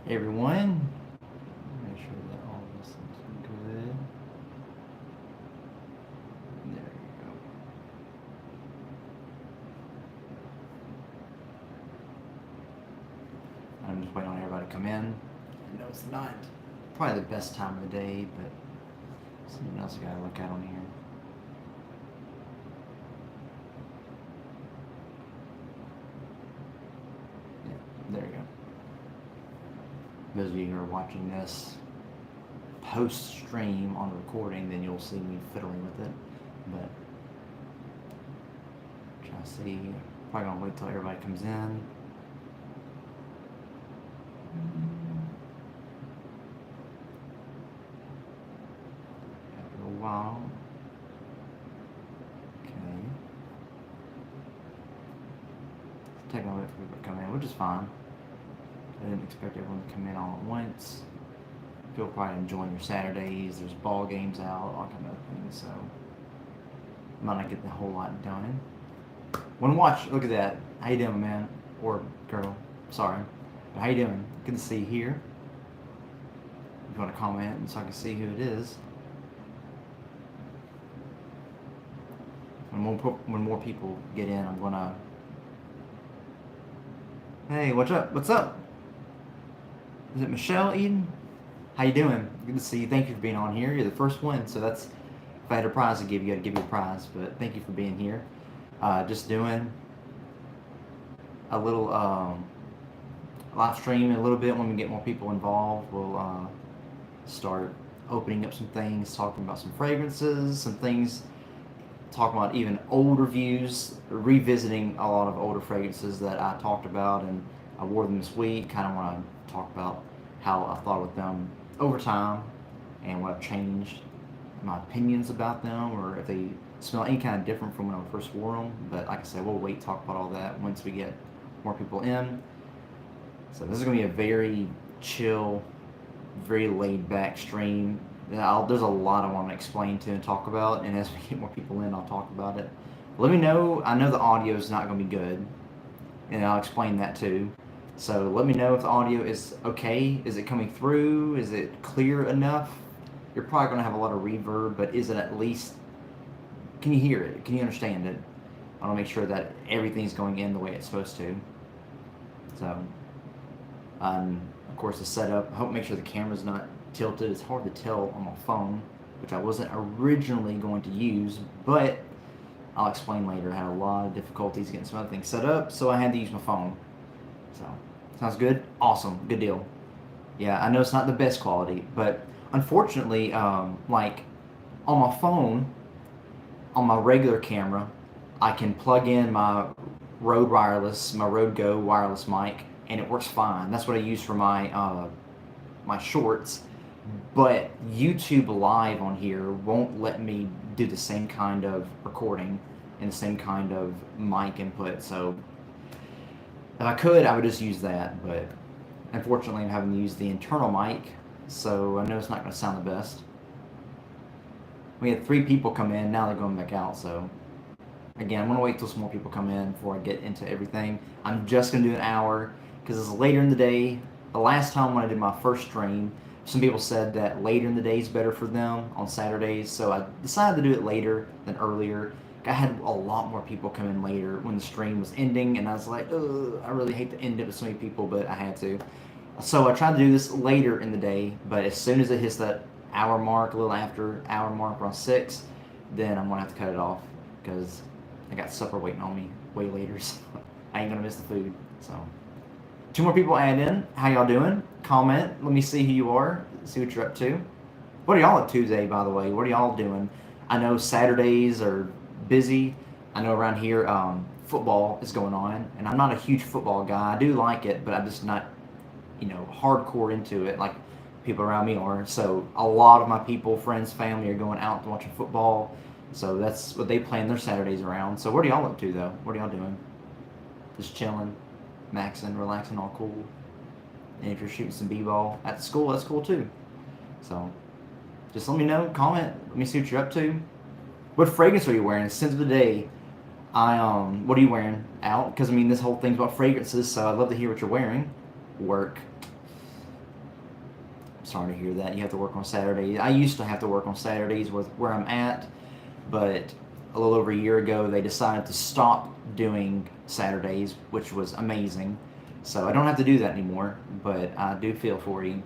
everyone. Make sure that all this looks good. There you go. I'm just waiting on everybody to come in. I know it's not probably the best time of the day, but something else I gotta look at on here. There you go. Those of you who are watching this post-stream on the recording, then you'll see me fiddling with it. But trying to see. Probably gonna wait till everybody comes in. Got a little while. Okay. Taking a minute for people to come in, which is fine. I didn't expect everyone to come in all at once. People probably enjoying your Saturdays. There's ball games out, all kind of things. So might not get the whole lot done. Wanna watch? Look at that. How you doing, man? Or girl? Sorry. But how you doing? Good to see you here. If you want to comment, and so I can see who it is. When more people get in, I'm gonna. Hey, what's up? What's up? Is it Michelle Eden? How you doing? Good to see you. Thank you for being on here. You're the first one, so that's, if I had a prize to give you, I'd give you a prize. But thank you for being here. Just doing a little live stream in a little bit. When we get more people involved, we'll start opening up some things, talking about some fragrances, some things, talking about even old reviews, revisiting a lot of older fragrances that I talked about and I wore them this week. Kind of want to talk about how I thought with them over time and what I've changed my opinions about them, or if they smell any kind of different from when I first wore them. But like I said, we'll wait to talk about all that once we get more people in. So this is going to be a very chill, very laid back stream. There's a lot I want to explain to and talk about, and as we get more people in, I'll talk about it. Let me know. I know the audio is not going to be good, and I'll explain that too. So let me know if the audio is okay. Is it coming through? Is it clear enough? You're probably going to have a lot of reverb, but is it at least, can you hear it? Can you understand it? I want to make sure that everything's going in the way it's supposed to. So, of course, the setup, I hope make sure the camera's not tilted. It's hard to tell on my phone, which I wasn't originally going to use, but I'll explain later. I had a lot of difficulties getting some other things set up, so I had to use my phone. So, sounds good? Awesome. Good deal. Yeah, I know it's not the best quality, but unfortunately, like on my phone, on my regular camera, I can plug in my Rode Wireless, my Rode Go wireless mic, and it works fine. That's what I use for my my shorts. But YouTube Live on here won't let me do the same kind of recording and the same kind of mic input. So if I could, I would just use that. But unfortunately, I'm having to use the internal mic, so I know it's not going to sound the best. We had 3 people come in. Now they're going back out. So again, I'm going to wait till some more people come in before I get into everything. I'm just going to do an hour because it's later in the day. The last time when I did my first stream, some people said that later in the day is better for them on Saturdays, so I decided to do it later than earlier. I had a lot more people come in later when the stream was ending, and I was like, ugh, I really hate to end it with so many people, but I had to. So I tried to do this later in the day, but as soon as it hits that hour mark, a little after hour mark, around 6, then I'm going to have to cut it off because I got supper waiting on me way later, so I ain't going to miss the food. So 2 more people add in. How y'all doing? Comment. Let me see who you are. See what you're up to. What are y'all up to today, by the way? What are y'all doing? I know Saturdays are busy. I know around here football is going on, and I'm not a huge football guy. I do like it, but I'm just not, hardcore into it like people around me are. So a lot of my people, friends, family are going out to watching football. So that's what they plan their Saturdays around. So what are y'all up to, though? What are y'all doing? Just chilling, maxing, relaxing, all cool. And if you're shooting some b-ball at the school, that's cool too. So just let me know, comment, let me see what you're up to. What fragrance are you wearing? Since of the day, what are you wearing out? Because this whole thing's about fragrances, so I'd love to hear what you're wearing. Work. sorry to hear that. You have to work on Saturdays. I used to have to work on Saturdays with where I'm at, but a little over a year ago they decided to stop doing Saturdays, which was amazing. So I don't have to do that anymore, but I do feel for you.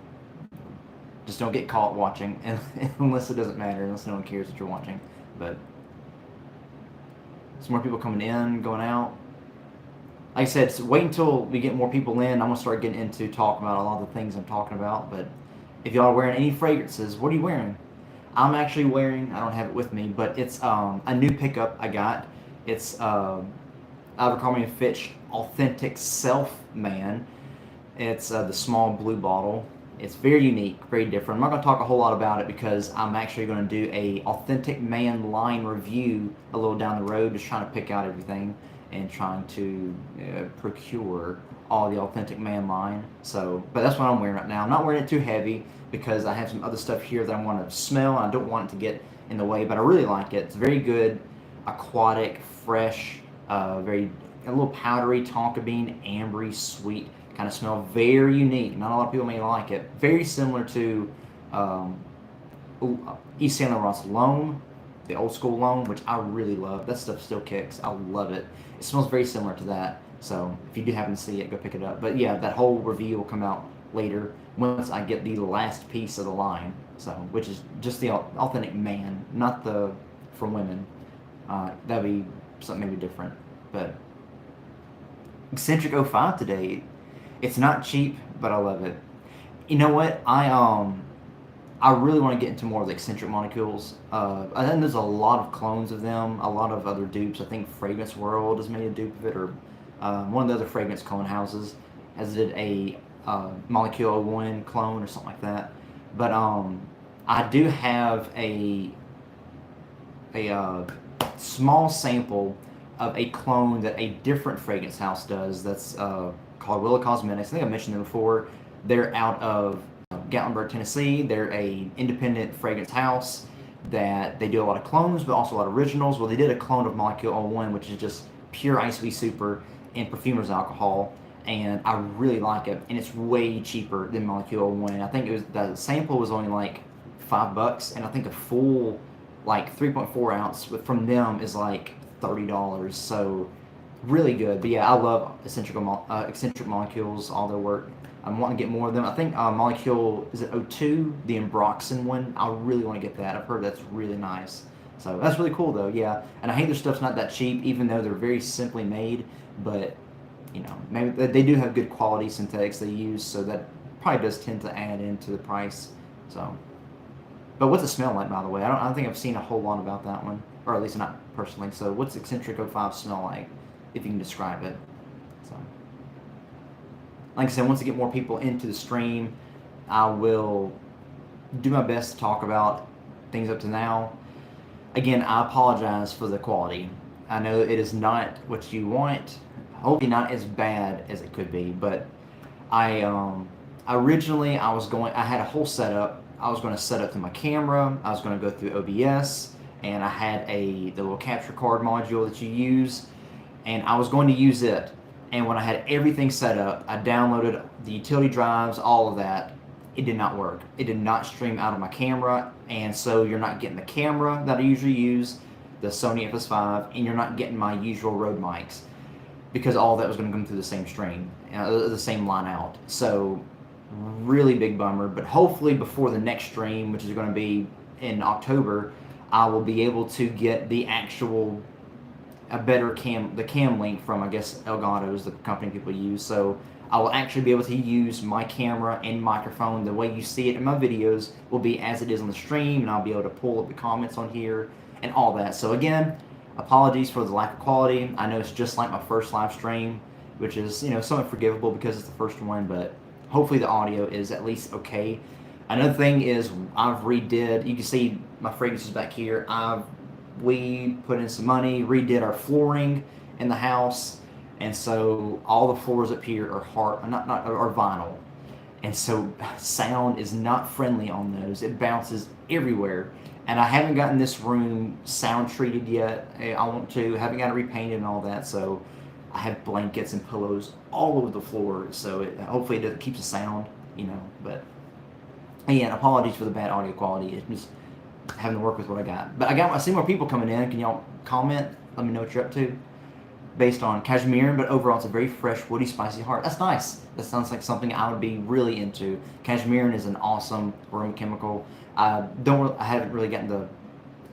Just don't get caught watching, unless it doesn't matter, unless no one cares that you're watching. But some more people coming in, going out. Like I said, so wait until we get more people in. I'm gonna start getting into talking about a lot of the things I'm talking about. But if y'all are wearing any fragrances, what are you wearing? I'm actually wearing, I don't have it with me, but it's a new pickup I got. It's Abercrombie & Fitch Authentic Self Man. It's the small blue bottle. It's very unique, very different. I'm not going to talk a whole lot about it because I'm actually going to do a Authentic Man line review a little down the road, just trying to pick out everything and trying to procure all the Authentic Man line. So, but that's what I'm wearing right now. I'm not wearing it too heavy because I have some other stuff here that I want to smell and I don't want it to get in the way, but I really like it. It's very good, aquatic, fresh, very a little powdery, tonka bean, ambery, sweet kind of smell. Very unique. Not a lot of people may like it. Very similar to East St. Laurent's L'Homme, the old school L'Homme, which I really love. That stuff still kicks. I love it. It smells very similar to that. So if you do happen to see it, go pick it up. But yeah, that whole review will come out later once I get the last piece of the line. So, which is just the Authentic Man, not the for women. That'd be something maybe different. But Eccentric 05 today. It's not cheap, but I love it. You know what? I really want to get into more of the eccentric molecules. I think there's a lot of clones of them, a lot of other dupes. I think Fragrance World has made a dupe of it, or one of the other fragrance clone houses has did a Molecule 01 clone or something like that. But I do have a small sample of a clone that a different fragrance house does. That's called Willow Cosmetics. I think I mentioned them before. They're out of Gatlinburg, Tennessee. They're a independent fragrance house that they do a lot of clones, but also a lot of originals. Well, they did a clone of Molecule 01, which is just pure ICB Super and perfumer's alcohol, and I really like it. And it's way cheaper than Molecule 01. I think it was the sample was only like $5, and I think a full like 3.4 ounce from them is like $30. So really good. But yeah, I love eccentric molecules, all their work. I'm wanting to get more of them. I think Molecule, is it 02, the Ambroxan one? I really want to get that. I've heard that's really nice. So that's really cool though, yeah. And I hate their stuff's not that cheap, even though they're very simply made. But, you know, maybe they do have good quality synthetics they use, so that probably does tend to add into the price. So, but what's it smell like, by the way? I don't think I've seen a whole lot about that one, or at least not personally. So what's Eccentric 05 smell like, if you can describe it? So, like I said, once I get more people into the stream, I will do my best to talk about things up to now. Again, I apologize for the quality. I know it is not what you want. Hopefully not as bad as it could be, but originally I had a whole setup. I was going to set up to my camera. I was going to go through OBS, and I had the little capture card module that you use, and I was going to use it. And when I had everything set up, I downloaded the utility drives, all of that. It did not work. It did not stream out of my camera, and so you're not getting the camera that I usually use, the Sony FS5, and you're not getting my usual Rode mics, because all of that was going to come through the same stream, the same line out. So really big bummer, but hopefully before the next stream, which is going to be in October, I will be able to get the actual the cam link from, I guess, Elgato is the company people use. So I will actually be able to use my camera and microphone. The way you see it in my videos will be as it is on the stream, and I'll be able to pull up the comments on here and all that. So again, apologies for the lack of quality. I know it's just like my first live stream, which is, you know, somewhat forgivable because it's the first one, but hopefully the audio is at least okay. Another thing is I've redid, you can see my fragrances back here. We put in some money, redid our flooring in the house, and so all the floors up here are are vinyl, and so sound is not friendly on those. It bounces everywhere, and I haven't gotten this room sound treated yet. I want to, haven't got it repainted and all that, so I have blankets and pillows all over the floor, so hopefully it keeps the sound, you know. But Again, apologies for the bad audio quality. It's just having to work with what I got. But I see more people coming in. Can y'all comment? Let me know what you're up to. Based on cashmere, but overall it's a very fresh, woody, spicy heart. That's nice. That sounds like something I would be really into. Cashmere is an awesome aroma chemical. I haven't really gotten the.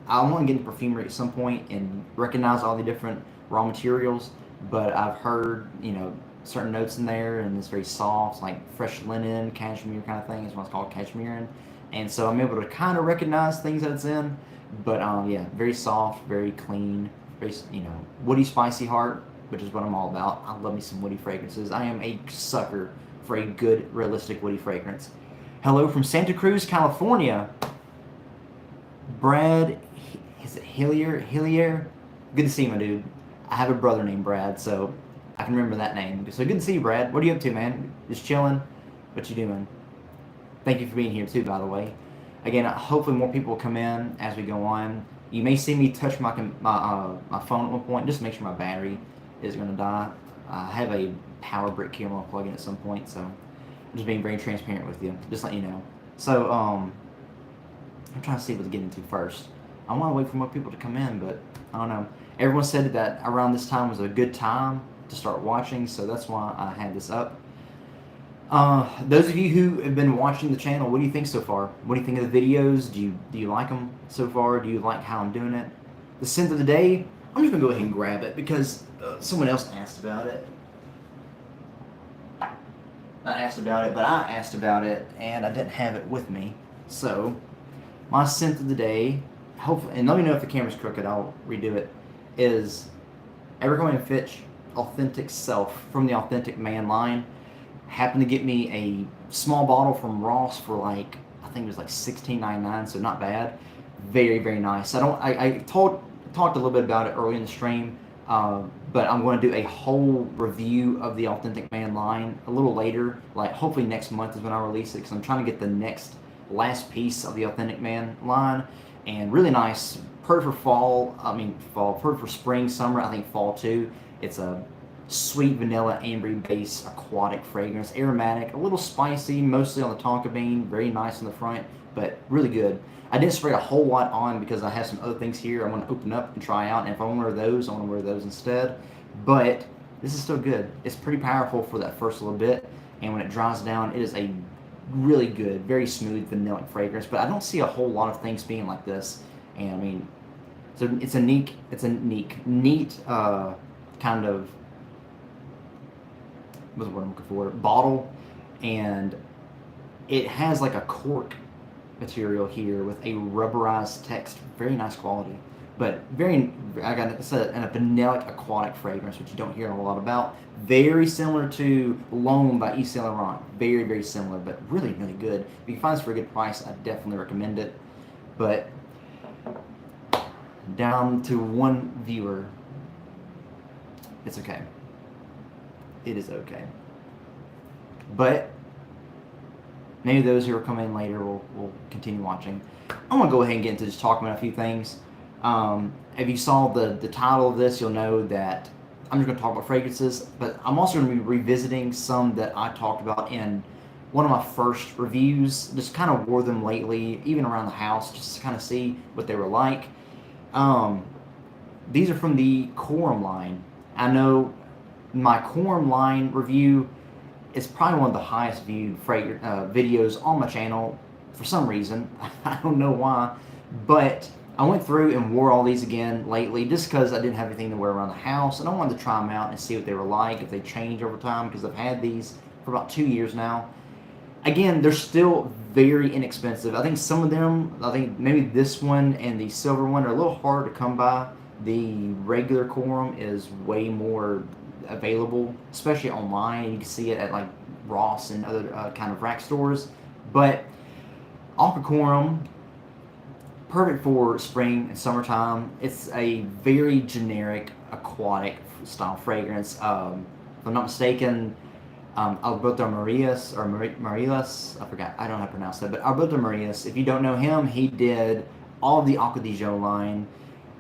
I want to get into perfumery at some point and recognize all the different raw materials. But I've heard, certain notes in there, and it's very soft, like fresh linen, cashmere kind of thing is what's called cashmere. And so I'm able to kind of recognize things that it's in. But yeah, very soft, very clean, very, woody, spicy heart, which is what I'm all about. I love me some woody fragrances. I am a sucker for a good, realistic woody fragrance. Hello from Santa Cruz, California. Brad, is it Hillier? Good to see you, my dude. I have a brother named Brad, so I can remember that name. So good to see you, Brad. What are you up to, man? Just chilling? What you doing? Thank you for being here, too, by the way. Again, hopefully more people will come in as we go on. You may see me touch my phone at one point, just to make sure my battery is going to die. I have a power brick here I'm going to plug in at some point, so I'm just being very transparent with you, just let you know. So, I'm trying to see what to get into first. I want to wait for more people to come in, but I don't know. Everyone said that around this time was a good time to start watching, so that's why I had this up. Those of you who have been watching the channel, what do you think so far? What do you think of the videos? Do you like them so far? Do you like how I'm doing it? The scent of the day, I'm just going to go ahead and grab it because someone else asked about it. Not asked about it, but I asked about it, and I didn't have it with me. So, my scent of the day, hopefully, and let me know if the camera's crooked, I'll redo it, is Abercrombie & Fitch Authentic Self from the Authentic Man line. Happened to get me a small bottle from Ross for I think it was like $16.99, so not bad. Very, very nice. I talked a little bit about it early in the stream, but I'm going to do a whole review of the Authentic Man line a little later. Hopefully next month is when I release it, because I'm trying to get the last piece of the Authentic Man line, and really nice. Perfect for perfect for spring, summer. I think fall too. It's a sweet vanilla ambery base aquatic fragrance, aromatic, a little spicy, mostly on the tonka bean, very nice on the front, but really good. I didn't spray a whole lot on because I have some other things here I want to open up and try out, and if I want to wear those, I want to wear those instead. But this is still good. It's pretty powerful for that first little bit, and when it dries down, it is a really good, very smooth vanilla fragrance. But I don't see a whole lot of things being like this, and I mean, so it's a neat kind of, what's the word I'm looking for, bottle, and it has like a cork material here with a rubberized text, very nice quality, but it's a vanilla aquatic fragrance, which you don't hear a lot about. Very similar to L'Homme by Yves Saint Laurent, very, very similar, but really, really good. If you can find this for a good price, I definitely recommend it. But down to one viewer, it's okay. It is okay. But maybe those who are coming in later will continue watching. I'm going to go ahead and get into just talking about a few things. If you saw the title of this, you'll know that I'm just going to talk about fragrances, but I'm also going to be revisiting some that I talked about in one of my first reviews. Just kind of wore them lately, even around the house, just to kind of see what they were like. These are from the Quorum line. I know my Quorum line review is probably one of the highest viewed videos on my channel for some reason. I don't know why, but I went through and wore all these again lately just because I didn't have anything to wear around the house, and I wanted to try them out and see what they were like, if they change over time, because I've had these for about 2 years now. Again, they're still very inexpensive. I think some of them, maybe this one and the silver one are a little hard to come by. The regular Quorum is way more available, especially online. You can see it at like Ross and other kind of rack stores. But Aqua Quorum, perfect for spring and summertime. It's a very generic aquatic style fragrance. If I'm not mistaken, Alberto Marias, I forgot, I don't know how to pronounce that, but Alberto Marias, if you don't know him, he did all of the Acqua di Gio line.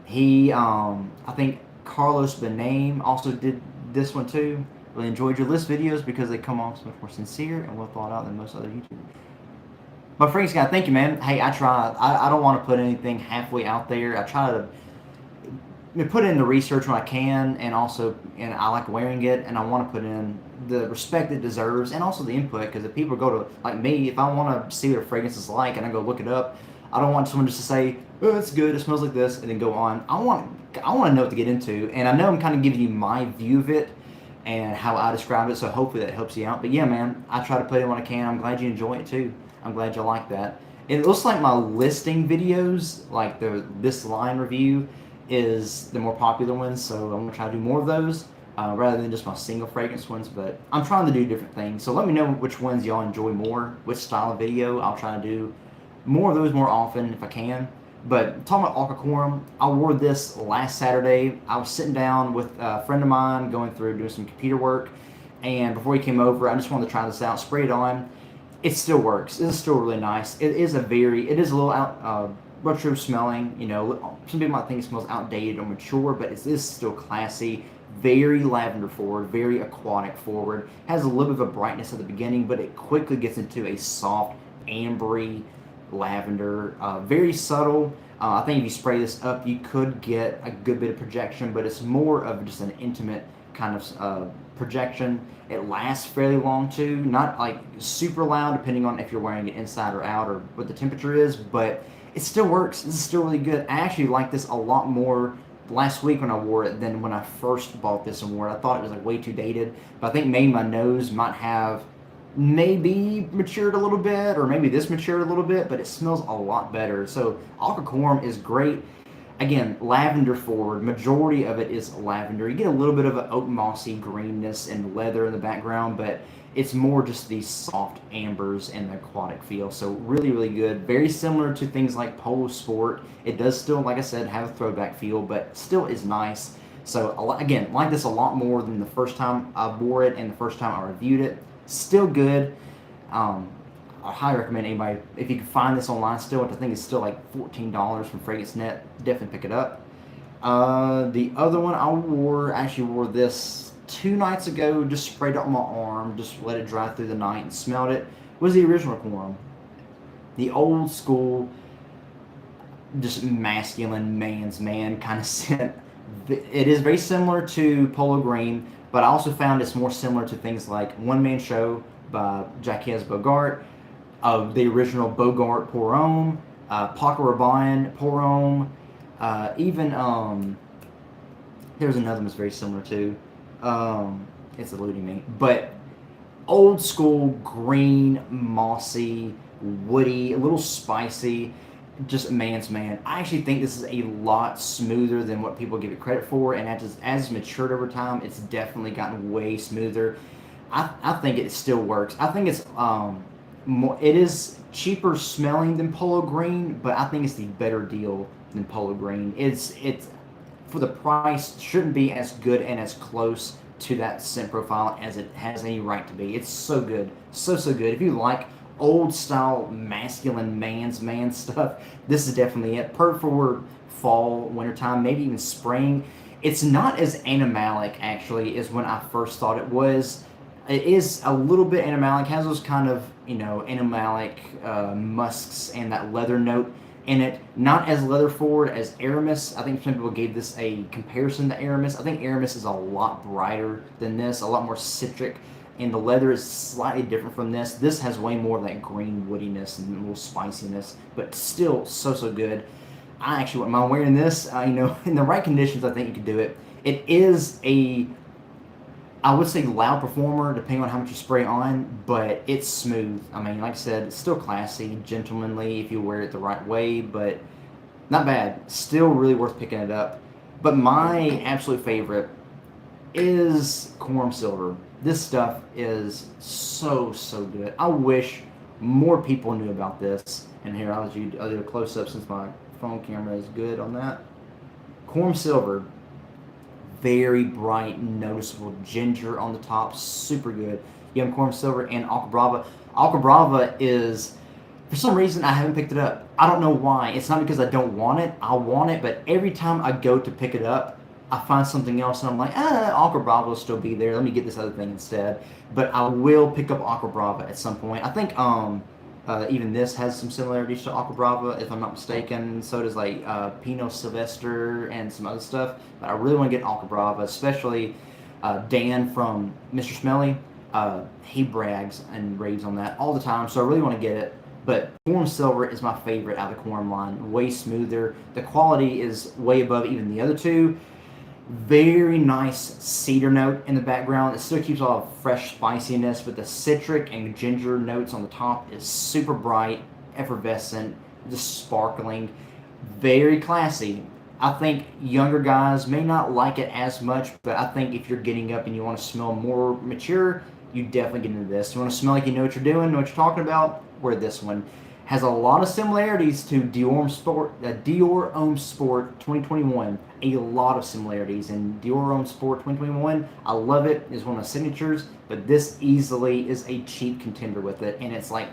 He, I think Carlos Benaim also did this one too. Really enjoyed your list videos because they come off so much more sincere and well thought out than most other YouTubers. But fragrance guy, thank you, man. Hey, I try. I don't want to put anything halfway out there. I try to put in the research when I can, and also, and I like wearing it, and I want to put in the respect it deserves, and also the input. Because if people go to like me, if I want to see what a fragrance is like, and I go look it up, I don't want someone just to say, "Oh, it's good. It smells like this," and then go on. I want to know what to get into, and I know I'm kind of giving you my view of it and how I describe it. So hopefully that helps you out. But yeah, man, I try to put in what I can. I'm glad you enjoy it too. I'm glad you like that. It looks like my listing videos, like this line review, is the more popular ones, so I'm gonna try to do more of those rather than just my single fragrance ones. But I'm trying to do different things, so let me know which ones y'all enjoy more, which style of video. I'll try to do more of those more often if I can. But talking about Alcacorum, I wore this last Saturday. I was sitting down with a friend of mine going through doing some computer work, and before he came over, I just wanted to try this out, spray it on. It still works. It's still really nice. It is a little retro smelling. You know, some people might think it smells outdated or mature, but it is still classy. Very lavender forward, very aquatic forward. Has a little bit of a brightness at the beginning, but it quickly gets into a soft, ambery lavender. Very subtle. I think if you spray this up, you could get a good bit of projection, but it's more of just an intimate kind of projection. It lasts fairly long too, not like super loud depending on if you're wearing it inside or out or what the temperature is, but it still works. This is still really good. I actually like this a lot more last week when I wore it than when I first bought this and wore it. I thought it was like way too dated, but I think maybe my nose might have maybe matured a little bit, or maybe this matured a little bit, but it smells a lot better. So Alcacorum is great. Again, lavender forward. Majority of it is lavender. You get a little bit of an oak mossy greenness and leather in the background, but it's more just these soft ambers and the aquatic feel. So really, really good. Very similar to things like Polo Sport. It does still, like I said, have a throwback feel, but still is nice. So again, like this a lot more than the first time I wore it and the first time I reviewed it. Still good. I highly recommend anybody, if you can find this online still, which I think is still like $14 from Fragrance Net, definitely pick it up. The other one I actually wore this 2 nights ago, just sprayed it on my arm, just let it dry through the night and smelled it, was the original Corum. The old school, just masculine man's man kind of scent. It is very similar to Polo Green, but I also found it's more similar to things like One Man Show by Jacques Bogart, the original Bogart Pour Homme, Paco Rabanne Pour Homme, even there's another one that's very similar to. It's eluding me, but old school green, mossy, woody, a little spicy, just man's man. I actually think this is a lot smoother than what people give it credit for, and as it's matured over time, it's definitely gotten way smoother. I think it still works. I think it's it is cheaper smelling than Polo Green, but I think it's the better deal than Polo Green. It's for the price, shouldn't be as good and as close to that scent profile as it has any right to be. It's so good, so good. If you like old style masculine man's man stuff, this is definitely it. Perfect for fall, wintertime, maybe even spring. It's not as animalic actually as when I first thought it was. It is a little bit animalic, has those kind of, animalic musks and that leather note in it. Not as leather forward as Aramis. I think some people gave this a comparison to Aramis. I think Aramis is a lot brighter than this, a lot more citric, and the leather is slightly different from this. This has way more of that green woodiness and a little spiciness, but still so good. I actually wouldn't mind wearing this. In the right conditions, I think you could do it. It is I would say loud performer, depending on how much you spray on, but it's smooth. I mean, like I said, it's still classy, gentlemanly if you wear it the right way, but not bad. Still really worth picking it up. But my absolute favorite is Corum Silver. This stuff is so good. I wish more people knew about this. And here, I'll do a close-up since my phone camera is good on that. Corum Silver. Very bright, noticeable ginger on the top, super good. You have Corum Silver and Alcabrava. Alcabrava is, for some reason, I haven't picked it up. I don't know why. It's not because I don't want it. I want it, but every time I go to pick it up, I find something else, and I'm like, Alcabrava will still be there. Let me get this other thing instead. But I will pick up Alcabrava at some point. I think Even this has some similarities to Aqua Brava, if I'm not mistaken. So does like Pinot Sylvester and some other stuff. But I really want to get Aqua Brava, especially Dan from Mr. Smelly. He brags and raves on that all the time, so I really want to get it. But Quorum Silver is my favorite out of the Quorum line. Way smoother. The quality is way above even the other two. Very nice cedar note in the background. It still keeps a lot of fresh spiciness, but the citric and ginger notes on the top is super bright, effervescent, just sparkling. Very classy. I think younger guys may not like it as much, but I think if you're getting up and you want to smell more mature, you definitely get into this. You want to smell like you know what you're doing, know what you're talking about? Wear this one. Has a lot of similarities to Dior Homme Sport 2021. A lot of similarities. And Dior Homme Sport 2021, I love it. It's one of my signatures, but this easily is a cheap contender with it, and it's like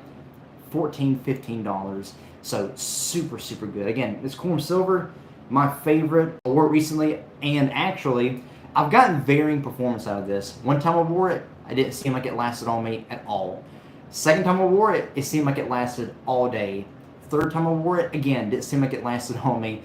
$14, $15. So super, super good. Again, this Quorum Silver, my favorite. I wore it recently, and actually, I've gotten varying performance out of this. One time I wore it, it didn't seem like it lasted on me at all. Second time I wore it, it seemed like it lasted all day. Third time I wore it, again, didn't seem like it lasted on me.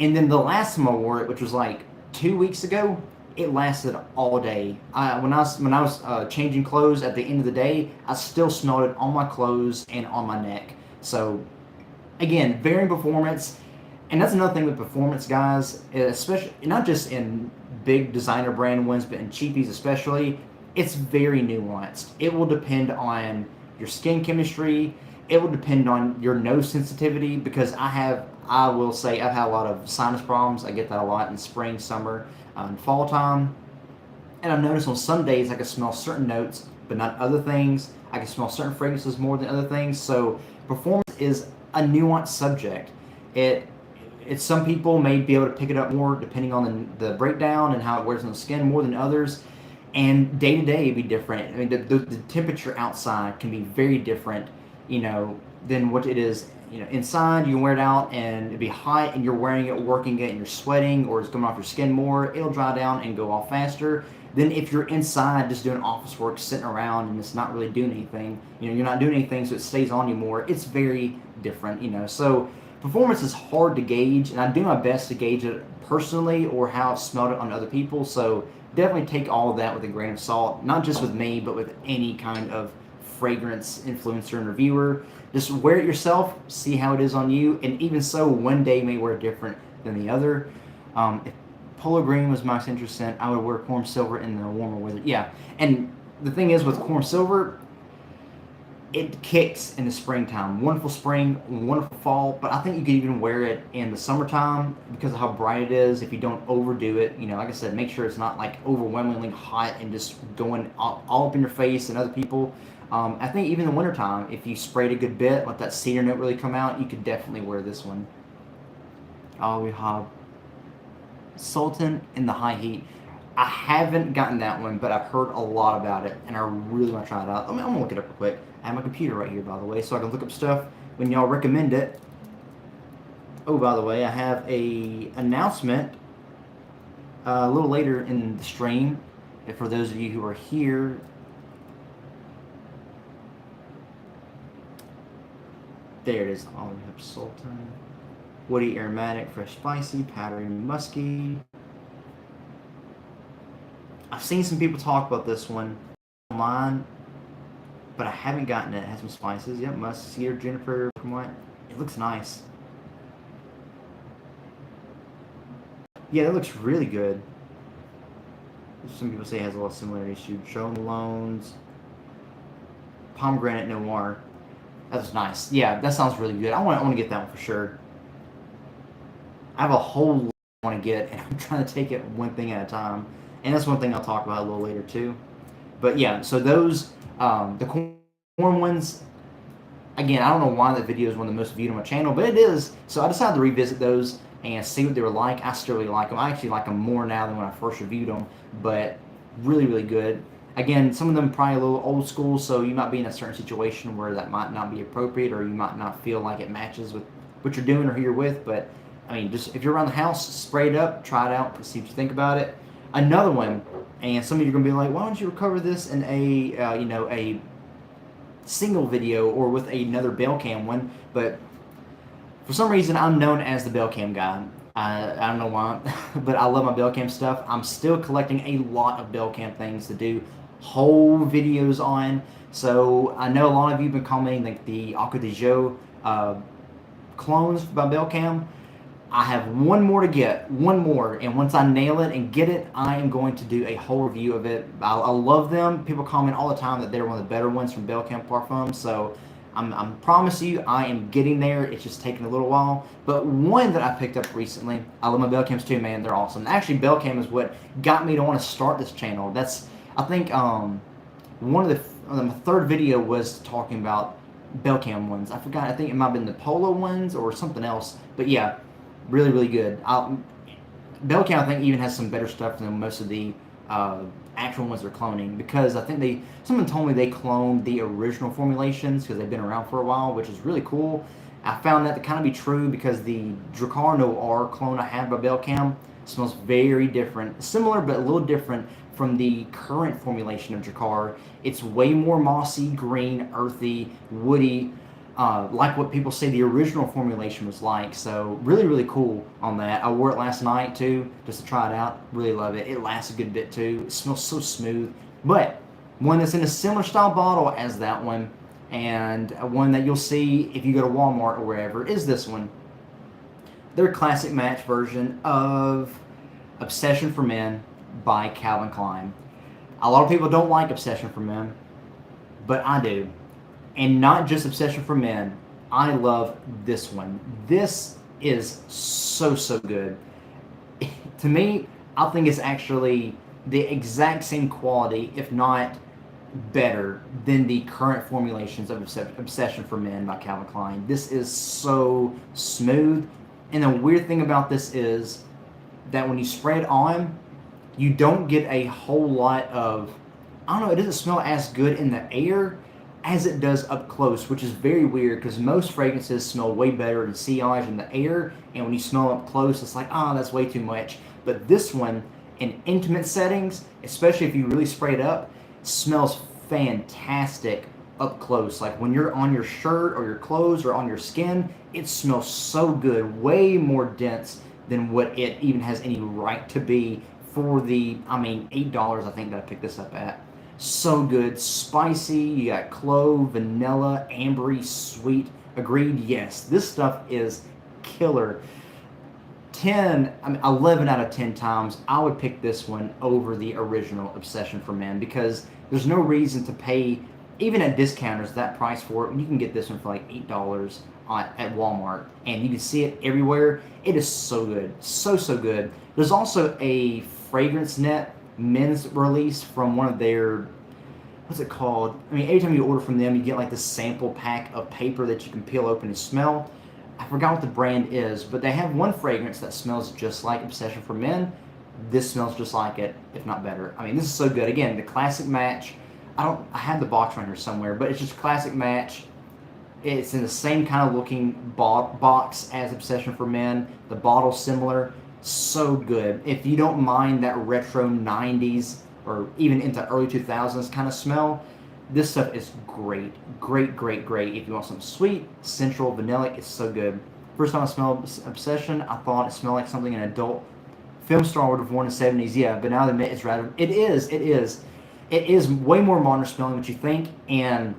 And then the last time I wore it, which was like 2 weeks ago, it lasted all day. When I was changing clothes at the end of the day, I still smelled it on my clothes and on my neck. So again, varying performance. And that's another thing with performance, guys, especially not just in big designer brand ones, but in cheapies especially. It's very nuanced. It will depend on your skin chemistry. It will depend on your nose sensitivity, because I will say I've had a lot of sinus problems. I get that a lot in spring, summer, and fall time. And I've noticed on some days I can smell certain notes, but not other things. I can smell certain fragrances more than other things. So performance is a nuanced subject. It's some people may be able to pick it up more depending on the breakdown and how it wears on the skin more than others. And day to day it'd be different. I mean, the temperature outside can be very different, than what it is, inside. You can wear it out and it'd be hot and you're wearing it, working it, and you're sweating, or it's coming off your skin more. It'll dry down and go off faster than if you're inside just doing office work, sitting around, and it's not really doing anything. You're not doing anything, so it stays on you more. It's very different, So performance is hard to gauge, and I do my best to gauge it personally or how I've smelled it on other people. So definitely take all of that with a grain of salt, not just with me, but with any kind of fragrance influencer and reviewer. Just wear it yourself, see how it is on you, and even so, one day may wear different than the other. If Polo Green was my center scent, I would wear Quorum Silver in the warmer weather. Yeah, and the thing is with Quorum Silver, it kicks in the springtime. Wonderful spring, wonderful fall, but I think you could even wear it in the summertime because of how bright it is. If you don't overdo it, like I said, make sure it's not like overwhelmingly hot and just going all up in your face and other people. I think even in the wintertime, if you sprayed a good bit, let that cedar note really come out, you could definitely wear this one. Oh, we have Sultan in the High Heat. I haven't gotten that one, but I've heard a lot about it, and I really want to try it out. I'm gonna look it up real quick. I have my computer right here, by the way, so I can look up stuff when y'all recommend it. Oh, by the way, I have a announcement a little later in the stream. For those of you who are here, there it is. Oh, we have Sultan, woody, aromatic, fresh, spicy, powdery, musky. I've seen some people talk about this one online, but I haven't gotten it. It has some spices. Yep, musk, cedar, juniper, from what? It looks nice. Yeah, that looks really good. Some people say it has a lot of similarities to Joe Malone's Pomegranate Noir. That's nice. Yeah, that sounds really good. I want to get that one for sure. I have a whole lot I want to get, and I'm trying to take it one thing at a time. And that's one thing I'll talk about a little later too. But yeah, so those, the corn ones, again, I don't know why that video is one of the most viewed on my channel, but it is. So I decided to revisit those and see what they were like. I still really like them. I actually like them more now than when I first reviewed them, but really, really good. Again, some of them probably a little old school, so you might be in a certain situation where that might not be appropriate, or you might not feel like it matches with what you're doing or who you're with. But I mean, just if you're around the house, spray it up, try it out, and see what you think about it. Another one, and some of you are gonna be like, why don't you recover this in a single video or with another bell cam one, but for some reason I'm known as the bell cam guy. I don't know why, but I love my bell cam stuff. I'm still collecting a lot of bell cam things to do whole videos on. So I know a lot of you have been commenting like the Aqua de Jo clones by bell cam. I have one more to get, one more, and once I nail it and get it, I am going to do a whole review of it. I love them. People comment all the time that they're one of the better ones from Bell Cam Parfum, so I'm promise you, I am getting there. It's just taking a little while. But one that I picked up recently, I love my Bell Cams too, man. They're awesome. Actually, Bell Cam is what got me to want to start this channel. That's, I think, one of my third video was talking about Bell Cam ones. I forgot. I think it might have been the Polo ones or something else. But yeah. Really, really good. Bell Cam, I think, even has some better stuff than most of the actual ones they're cloning, because I think someone told me they cloned the original formulations because they've been around for a while, which is really cool. I found that to kind of be true because the Drakkar Noir clone I have by Bell Cam smells very different, similar but a little different from the current formulation of Drakkar. It's way more mossy, green, earthy, woody. Like what people say the original formulation was like. So really, really cool on that. I wore it last night too, just to try it out. Really love it. It lasts a good bit too. It smells so smooth. But one that's in a similar style bottle as that one, and one that you'll see if you go to Walmart or wherever, is this one. Their classic match version of Obsession for Men by Calvin Klein. A lot of people don't like Obsession for Men, but I do. And not just Obsession for Men. I love this one. This is so, so good. To me, I think it's actually the exact same quality, if not better, than the current formulations of Obsession for Men by Calvin Klein. This is so smooth. And the weird thing about this is that when you spray it on, you don't get a whole lot of, I don't know, it doesn't smell as good in the air as it does up close, which is very weird because most fragrances smell way better in sillage in the air, and when you smell up close, it's like, oh, that's way too much. But this one, in intimate settings, especially if you really spray it up, smells fantastic up close. Like when you're on your shirt or your clothes or on your skin, it smells so good, way more dense than what it even has any right to be for the, $8 I think that I picked this up at. So good, spicy, you got clove, vanilla, ambery, sweet. Agreed, yes. This stuff is killer. 11 out of 10 times, I would pick this one over the original Obsession for Men because there's no reason to pay, even at discounters, that price for it. When you can get this one for like $8 at Walmart, and you can see it everywhere. It is so good, so, so good. There's also a Fragrance Net men's release from one of their, what's it called? Every time you order from them, you get like this sample pack of paper that you can peel open and smell. I forgot what the brand is, but they have one fragrance that smells just like Obsession for Men. This smells just like it, if not better. This is so good. Again, the classic match. I have the box right here somewhere, but it's just classic match. It's in the same kind of looking box as Obsession for Men. The bottle's similar. So good. If you don't mind that retro 90s or even into early 2000s kind of smell, this stuff is great. Great, great, great. If you want something sweet, sensual, vanilla, it's so good. First time I smelled Obsession, I thought it smelled like something an adult film star would have worn in the 70s. Yeah, but now I admit it is way more modern smelling than what you think. And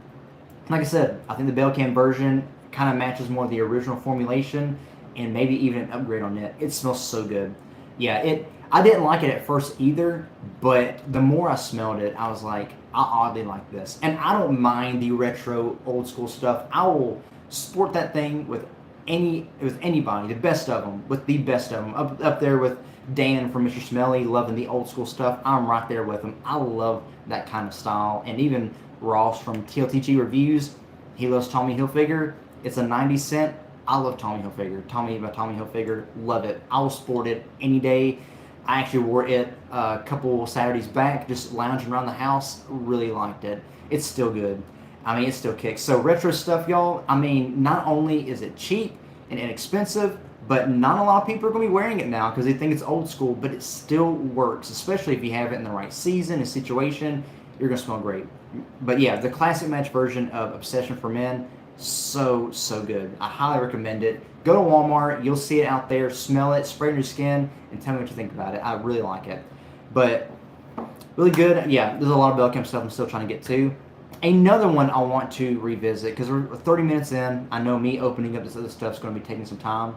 like I said, I think the Bell Cam version kind of matches more of the original formulation, and maybe even an upgrade on it. It smells so good. Yeah, I didn't like it at first either, but the more I smelled it, I was like, I oddly like this. And I don't mind the retro, old school stuff. I will sport that thing with anybody, the best of them, with the best of them. Up there with Dan from Mr. Smelly, loving the old school stuff. I'm right there with him. I love that kind of style. And even Ross from TLTG Reviews, he loves Tommy Hilfiger. It's a 90-cent. I love Tommy Hilfiger. Tommy Hilfiger, love it. I will sport it any day. I actually wore it a couple Saturdays back, just lounging around the house. Really liked it. It's still good. It still kicks. So retro stuff, y'all, not only is it cheap and inexpensive, but not a lot of people are going to be wearing it now because they think it's old school, but it still works, especially if you have it in the right season and situation. you're gonna smell great. But yeah, the classic match version of Obsession for Men, so good. I highly recommend it. Go to Walmart, you'll see it out there. Smell it, spray it on your skin, and tell me what you think about it. I really like it. But really good. Yeah, there's a lot of Belkin stuff I'm still trying to get to. Another one I want to revisit because we're 30 minutes in. I know me opening up this other stuff is going to be taking some time.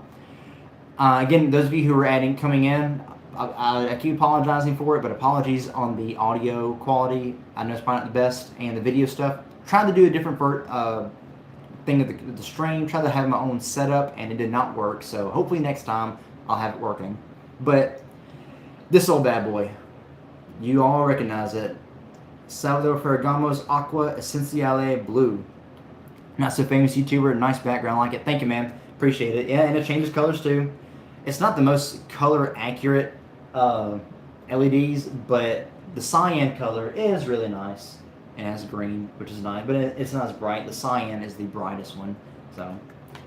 Again, those of you who are coming in, I keep apologizing for it, but apologies on the audio quality. I know it's probably not the best, and the video stuff. Tried to do a different thing of the stream. Tried to have my own setup, and it did not work. So hopefully next time I'll have it working. But this old bad boy, you all recognize it. Salvador Ferragamo's Aqua Essenziale Blue. Not so famous YouTuber, nice background, like it. Thank you, man. Appreciate it. Yeah, and it changes colors too. It's not the most color accurate LEDs, but the cyan color is really nice. It has green, which is nice, but it's not as bright. The cyan is the brightest one. So,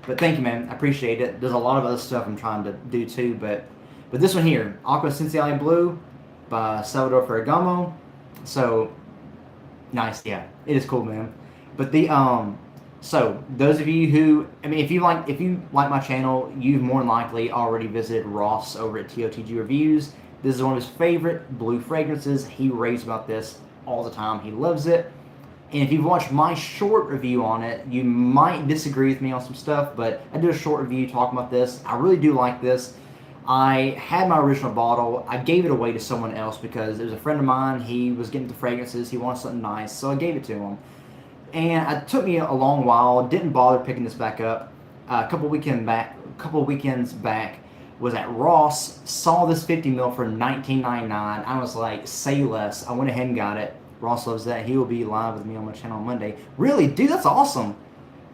but thank you, man. I appreciate it. There's a lot of other stuff I'm trying to do too, but this one here, Aqua Essenziale Blue by Salvador Ferragamo. So nice, yeah, it is cool, man. But the so those of you who, I mean, if you like my channel, you've more than likely already visited Ross over at TOTG Reviews. This is one of his favorite blue fragrances. He raves about this all the time. He loves it. And if you've watched my short review on it, you might disagree with me on some stuff, but I did a short review talking about this. I really do like this. I had my original bottle. I gave it away to someone else because it was a friend of mine. He was getting the fragrances. He wanted something nice, so I gave it to him. And it took me a long while. Didn't bother picking this back up. A couple weekends back, was at Ross. Saw this 50 ml for $19.99. I was like, say less. I went ahead and got it. Ross loves that. He will be live with me on my channel on Monday. Really, dude, that's awesome.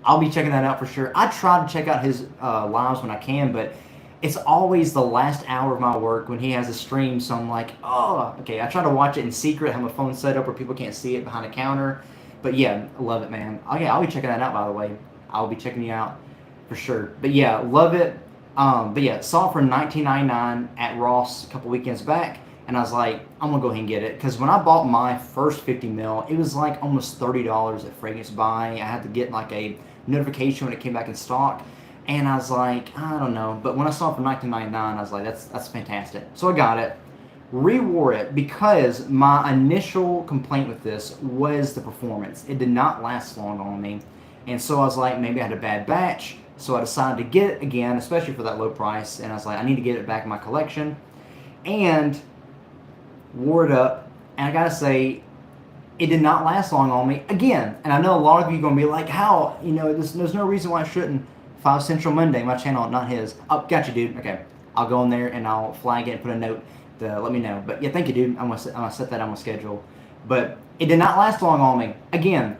I'll be checking that out for sure. I try to check out his lives when I can, but it's always the last hour of my work when he has a stream, so I'm like, oh, okay. I try to watch it in secret, have my phone set up where people can't see it behind a counter. But yeah, I love it, man. Okay, I'll be checking that out, by the way. I'll be checking you out for sure. But yeah, love it. But yeah, saw it for $19.99 at Ross a couple weekends back, and I was like, I'm gonna go ahead and get it. Because when I bought my first 50 ml, it was like almost $30 at Fragrance Buy. I had to get like a notification when it came back in stock. And I was like, I don't know. But when I saw it for $19.99, I was like, that's fantastic. So I got it. Rewore it because my initial complaint with this was the performance. It did not last long on me. And so I was like, maybe I had a bad batch. So I decided to get it again, especially for that low price. And I was like, I need to get it back in my collection. And wore it up. And I gotta say, it did not last long on me again. And I know a lot of you are gonna be like, how? You know, there's no reason why I shouldn't. 5 Central Monday, my channel, not his. Oh, got you, dude. Okay, I'll go in there and I'll flag it and put a note to let me know. But yeah, thank you, dude. I'm gonna set that on my schedule. But it did not last long on me. Again,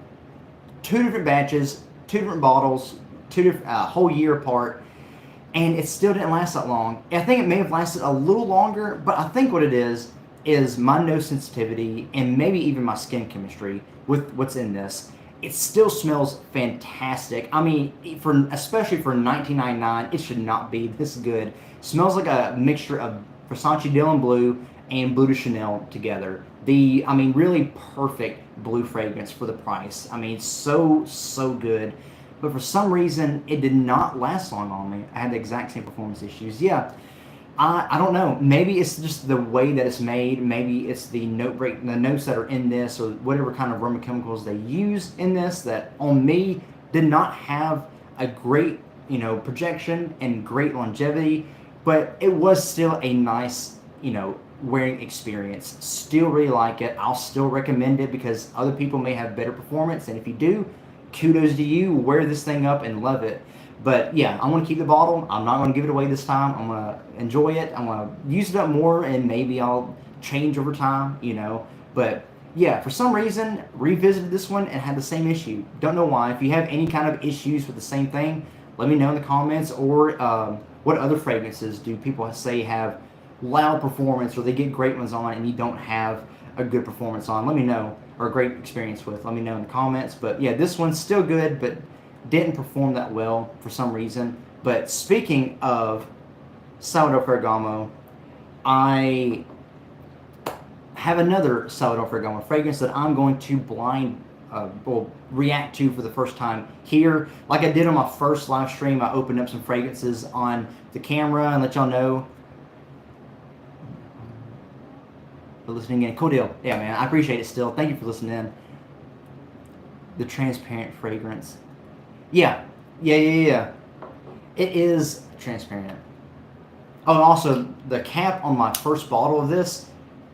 2 different batches, 2 different bottles, 2 different whole year apart, and it still didn't last that long. I think it may have lasted a little longer, but I think what it is my nose sensitivity and maybe even my skin chemistry with what's in this. It still smells fantastic. I mean, especially for $19.99, it should not be this good. Smells like a mixture of Versace Dylan Blue and Bleu de Chanel together. Really perfect blue fragrance for the price. I mean, so good. But for some reason, it did not last long on me. I had the exact same performance issues. Yeah, I don't know. Maybe it's just the way that it's made. Maybe it's the notes that are in this, or whatever kind of aroma chemicals they use in this that on me did not have a great, projection and great longevity. But it was still a nice, wearing experience. Still really like it. I'll still recommend it because other people may have better performance, and if you do, kudos to you. Wear this thing up and love it. But yeah, I'm going to keep the bottle. I'm not going to give it away this time. I'm going to enjoy it. I'm going to use it up more, and maybe I'll change over time, But yeah, for some reason, revisited this one and had the same issue. Don't know why. If you have any kind of issues with the same thing, let me know in the comments. Or what other fragrances do people say have loud performance, or they get great ones on and you don't have a good performance on? Let me know. Or a great experience with. Let me know in the comments. But yeah, this one's still good, but didn't perform that well for some reason. But speaking of Salvador Ferragamo, have another Salvador Ferragamo fragrance that I'm going to react to for the first time here. Like I did on my first live stream, I opened up some fragrances on the camera and let y'all know. For listening in. Cool deal. Yeah, man, I appreciate it still. Thank you for listening in. The transparent fragrance. Yeah. It is transparent. Oh, and also the cap on my first bottle of this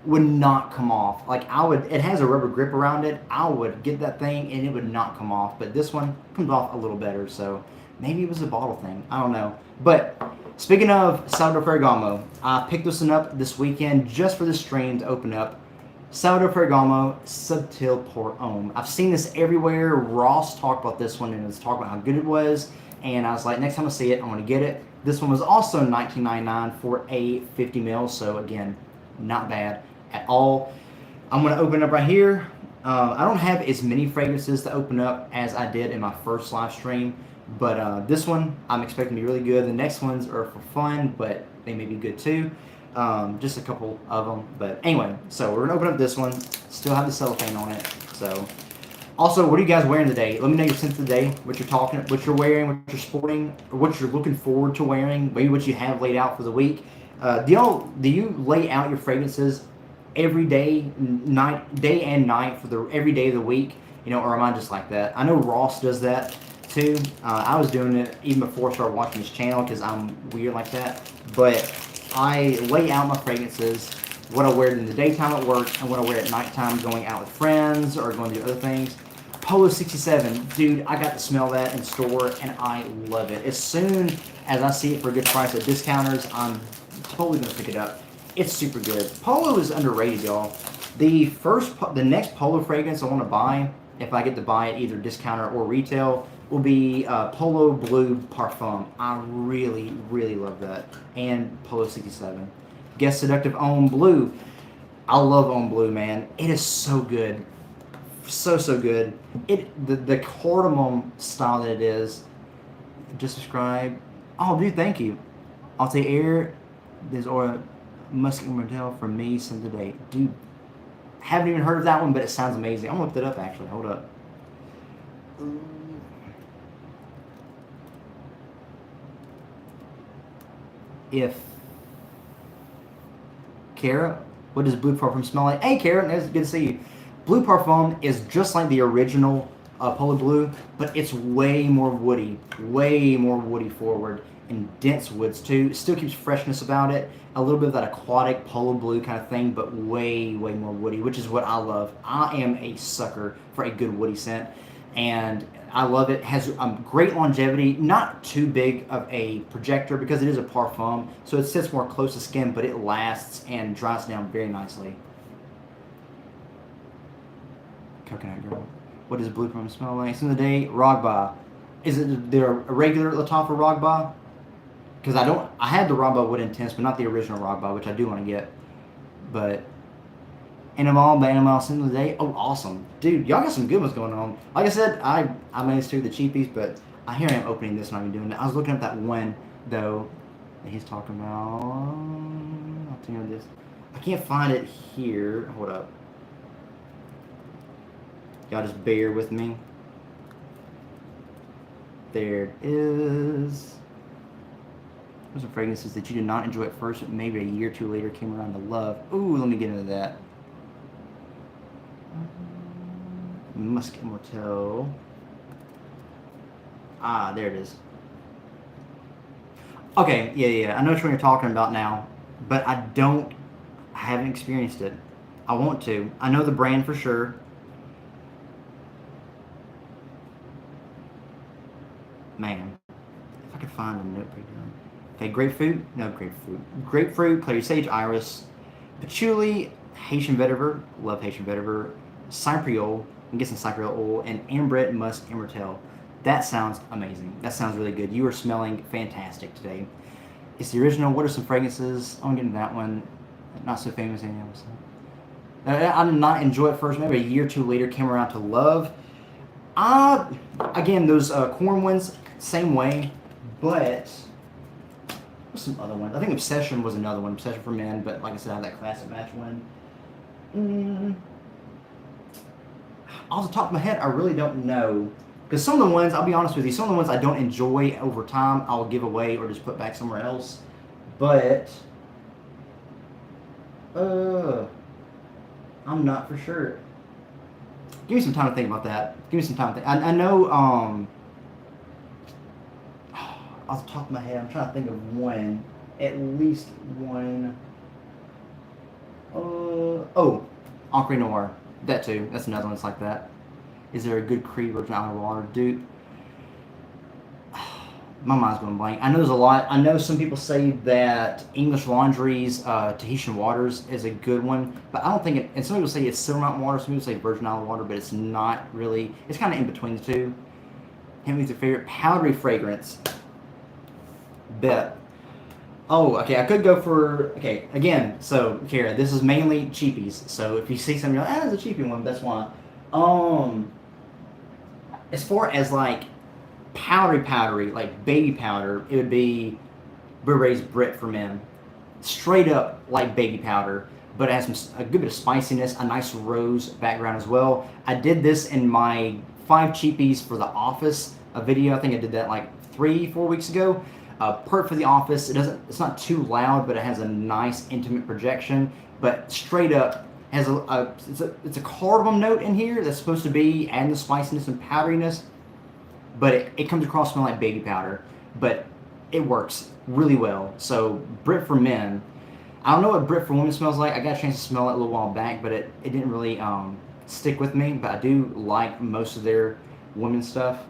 would not come off. Like it has a rubber grip around it. I would get that thing and it would not come off. But this one comes off a little better. So maybe it was a bottle thing. I don't know. But speaking of Salvador Ferragamo, I picked this one up this weekend just for this stream to open up. Salvador Ferragamo Subtil Pour Homme. I've seen this everywhere. Ross talked about this one and was talking about how good it was. And I was like, next time I see it, I'm going to get it. This one was also $19.99 for a 50 ml. So again, not bad at all. I'm going to open it up right here. I don't have as many fragrances to open up as I did in my first live stream. But this one, I'm expecting to be really good. The next ones are for fun, but they may be good too. Just a couple of them. But anyway, so we're going to open up this one. Still have the cellophane on it. So, also, what are you guys wearing today? Let me know your sense of the day, what you're wearing, what you're sporting, or what you're looking forward to wearing, maybe what you have laid out for the week. Do you lay out your fragrances every day, day and night for every day of the week? Or am I just like that? I know Ross does that too. I was doing it even before I started watching his channel because I'm weird like that. But I lay out my fragrances, what I wear in the daytime at work and what I wear at nighttime going out with friends or going to do other things. Polo 67, dude, I got to smell that in store and I love it. As soon as I see it for a good price at discounters, I'm totally going to pick it up. It's super good. Polo is underrated, y'all. The next Polo fragrance I want to buy, if I get to buy it either discounter or retail, will be Polo Blue Parfum. I really, really love that. And Polo 67. Guess Seductive Homme Blue. I love Homme Blue, man. It is so good. So good. The cardamom style that it is. Just describe. Oh, dude, thank you. I'll take air. There's or Muscat Martell for me since today. Dude, haven't even heard of that one, but it sounds amazing. I'm gonna look it up actually. Hold up. If Kara, what does Blue Parfum smell like? Hey, Kara, it's good to see you. Blue Parfum is just like the original Polo Blue, but it's way more woody forward, and dense woods too. It still keeps freshness about it, a little bit of that aquatic Polo Blue kind of thing, but way more woody, which is what I love. I am a sucker for a good woody scent, and I love it. It has great longevity, not too big of a projector because it is a parfum, so it sits more close to skin, but it lasts and dries down very nicely. Coconut Girl. What does Blue Parfum smell like? Some of the day, Rogba. Is it the regular Lattafa Rogba? Because I had the Rogba Wood Intense, but not the original Rogba, which I do want to get. But Animal by Animal Scent of the Day. Oh, awesome. Dude, y'all got some good ones going on. Like I said, I managed to the cheapies, but here I am opening this and I'm doing it. I was looking at that one, though, that he's talking about. I'll tell you this. I can't find it here. Hold up. Y'all just bear with me. There it is. There's some fragrances that you did not enjoy at first, but maybe a year or two later came around to love. Ooh, let me get into that. Muscat Martell. Ah, there it is. Okay, yeah. I know which one you're talking about now, but I haven't experienced it. I want to. I know the brand for sure. Man, if I could find a note breakdown. Okay, grapefruit, clary sage, iris, patchouli, Haitian vetiver, love Haitian vetiver, cypriol, I'm guessing cypriol oil, and ambrette musk immortelle. That sounds amazing. That sounds really good. You are smelling fantastic today. It's the original. What are some fragrances? I'm getting that one. Not so famous anymore. I did not enjoy it first. Maybe a year or two later came around to love. Again, those corn ones, same way, but what's some other ones? I think Obsession was another one, Obsession for Men, but like I said, I have that classic match one. Off the top of my head, I really don't know. Because some of the ones, I'll be honest with you, some of the ones I don't enjoy over time, I'll give away or just put back somewhere else. But, I'm not for sure. Give me some time to think about that. Give me some time to think. I know, off the top of my head, I'm trying to think of one. At least one. Encre Noir. That too. That's another one that's like that. Is there a good Creed Virgin Island water? Dude, my mind's going blank. I know there's a lot. I know some people say that English Laundry's Tahitian Waters is a good one, but I don't think it. And some people say it's Silver Mountain water. Some people say Virgin Island water, but it's not really. It's kind of in between the two. Henry's your favorite powdery fragrance. Bet. Oh, okay. I could go for again. So, Kara, this is mainly cheapies. So if you see something, you're like, there's a cheapie one. That's why. As far as like powdery, like baby powder, it would be Burberry's Brit for Men. Straight up like baby powder, but it has a good bit of spiciness, a nice rose background as well. I did this in my 5 cheapies for The Office, a video. I think I did that like 3-4 weeks ago. Perfect for The Office. It's not too loud, but it has a nice intimate projection. But straight up has it's a cardamom note in here that's supposed to be adding the spiciness and powderiness, but it comes across smelling like baby powder. But it works really well. So Brit for Men. I don't know what Brit for Women smells like. I got a chance to smell it a little while back, but it didn't really stick with me. But I do like most of their women's stuff.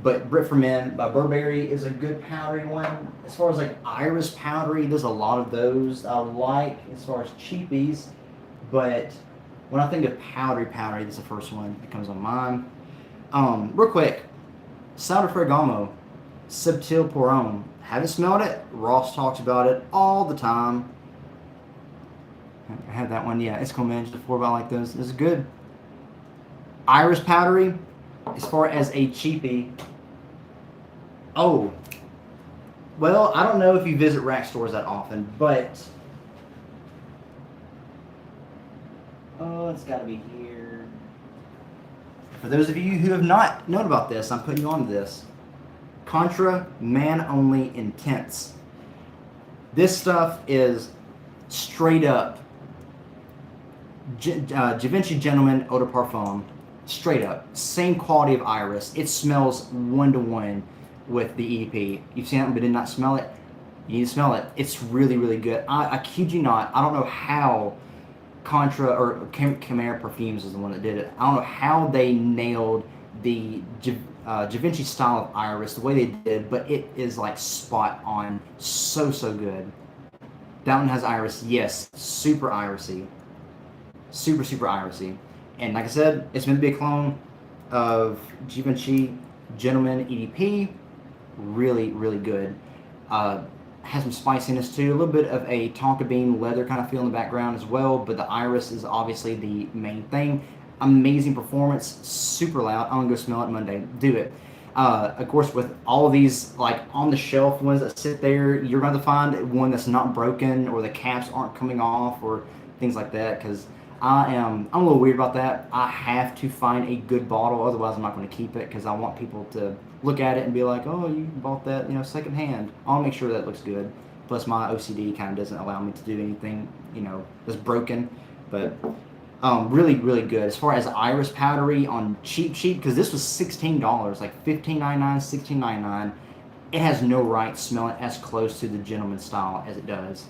But Brit for Men by Burberry is a good powdery one. As far as like iris powdery, there's a lot of those I like as far as cheapies. But when I think of powdery, that's the first one that comes on mind. Real quick, Sauter Ferragamo, Subtil Poron. Haven't smelled it. Ross talks about it all the time. I have that one. Yeah, it's cool, man. Just before, but I like those. This is good. Iris powdery, as far as a cheapie. Oh, well, I don't know if you visit rack stores that often, but it's got to be here. For those of you who have not known about this, I'm putting you on to this. Contra Man Only Intense. This stuff is straight up Givenchy Gentleman Eau de Parfum. Straight up. Same quality of iris. It smells 1-to-1 with the EDP. You've seen it but did not smell it. You need to smell it. It's really, really good. I kid you not. I don't know how Contra or Chimera Perfumes is the one that did it. I don't know how they nailed the Givenchy style of iris the way they did, but it is like spot on. So good. That one has iris. Yes, super irisy. Super irisy. And like I said, it's meant to be a clone of Givenchy Gentleman EDP. Really, really good. Has some spiciness too. A little bit of a tonka bean leather kind of feel in the background as well. But the iris is obviously the main thing. Amazing performance. Super loud. I'm going to go smell it Monday. Do it. Of course, with all of these like on the shelf ones that sit there, you're going to find one that's not broken or the caps aren't coming off or things like that, because I'm a little weird about that. I have to find a good bottle, otherwise I'm not going to keep it, because I want people to look at it and be like, oh, you bought that, secondhand. I want to make sure that looks good. Plus my OCD kind of doesn't allow me to do anything, that's broken. But really, really good. As far as iris powdery on cheap, because this was $16, like $15.99, $16.99. It has no right smelling as close to the Gentleman style as it does.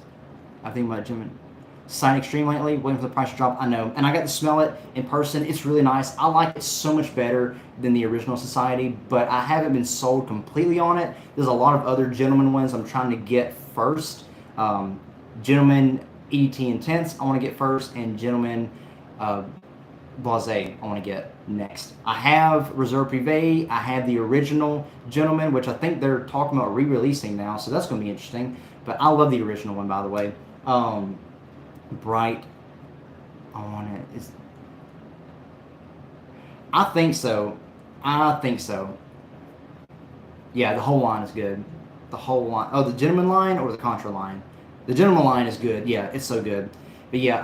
I think about Gentleman. Sign Extreme lately, waiting for the price to drop. I know, and I got to smell it in person. It's really nice. I like it so much better than the original Society, but I haven't been sold completely on it. There's a lot of other Gentleman ones I'm trying to get first. Gentleman EDT Intense I want to get first, and Gentleman Blasé I want to get next. I have Reserve Privé. I have the original Gentleman, which I think they're talking about re-releasing now, so that's going to be interesting. But I love the original one, by the way. Bright. I want it. I think so. Yeah, the whole line is good. The whole line. Oh, the Gentleman line or the Contra line? The Gentleman line is good. Yeah, it's so good. But yeah,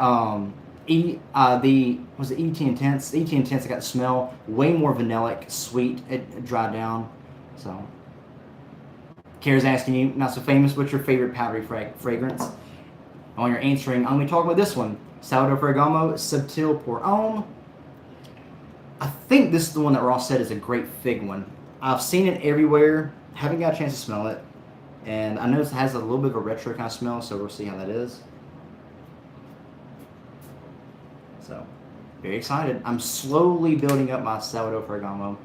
Was it EDT Intense? EDT Intense, I got the smell way more vanillic, sweet. It dried down. So, Kara's asking you, not so famous, what's your favorite powdery fragrance? And when you're answering, I'm going to be talking about this one, Sourdough Ferragamo Subtil Pour Homme. I think this is the one that Ross said is a great fig one. I've seen it everywhere. Haven't got a chance to smell it. And I know it has a little bit of a retro kind of smell, so we'll see how that is. So, very excited. I'm slowly building up my Sourdough Ferragamo.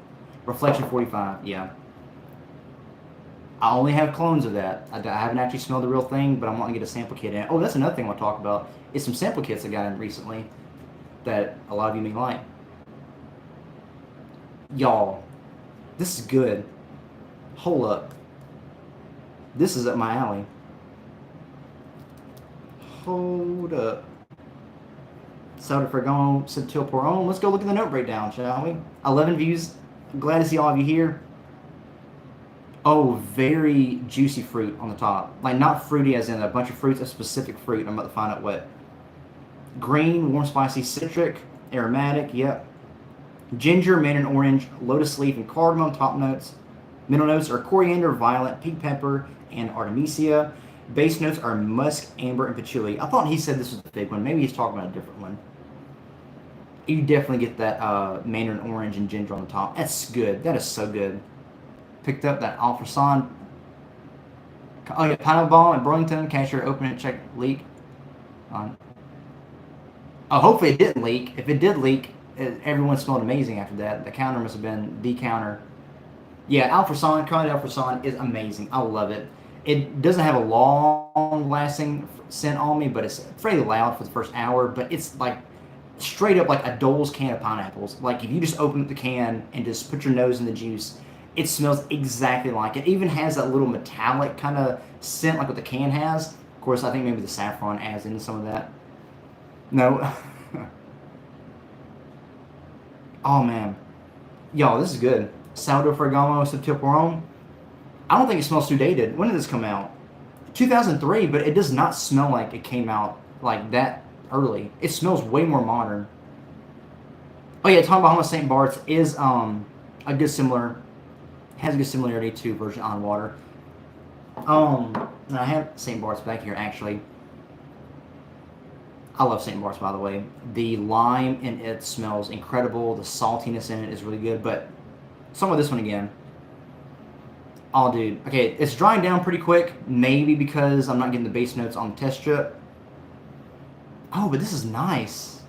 Reflection 45, yeah. I only have clones of that. I haven't actually smelled the real thing, but I'm wanting to get a sample kit in. Oh, that's another thing I want to talk about. Is some sample kits I got in recently that a lot of you may like. Y'all, this is good. Hold up. This is up my alley. Hold up. Sourdough Ferragamo Subtil Pour Homme. Let's go look at the note breakdown, shall we? 11 views. I'm glad to see all of you here. Oh, very juicy fruit on the top. Like, not fruity as in a bunch of fruits, a specific fruit. I'm about to find out what. Green, warm, spicy, citric, aromatic, yep. Ginger, mandarin orange, lotus leaf, and cardamom top notes. Middle notes are coriander, violet, pink pepper, and artemisia. Base notes are musk, amber, and patchouli. I thought he said this was the big one. Maybe he's talking about a different one. You definitely get that mandarin orange and ginger on the top. That's good. That is so good. Picked up that Alfresan. Oh yeah, pineapple ball at Burlington. Cashier, open it, check leak. Oh, hopefully it didn't leak. If it did leak, everyone smelled amazing after that. The counter must have been the counter. Yeah, Alfresan, Carly Alfresan is amazing. I love it. It doesn't have a long-lasting scent on me, but it's fairly loud for the first hour. But it's like straight up like a Dole's can of pineapples. Like if you just open up the can and just put your nose in the juice, it smells exactly like it. It even has that little metallic kind of scent like what the can has. Of course, I think maybe the saffron adds into some of that. No. Oh man, y'all, this is good. Sourdough Ferragamo Subtil Pour Homme. I don't think it smells too dated. When did this come out? 2003, but it does not smell like it came out like that early. It smells way more modern. Oh yeah, talking about Bahama St. Bart's is a good similar, has a good similarity to Virgin On Water. And I have St. Bart's back here actually. I love St. Bart's, by the way. The lime in it smells incredible. The saltiness in it is really good. But some of this one again. Oh, dude. Okay, it's drying down pretty quick. Maybe because I'm not getting the base notes on the test strip. Oh, but this is nice.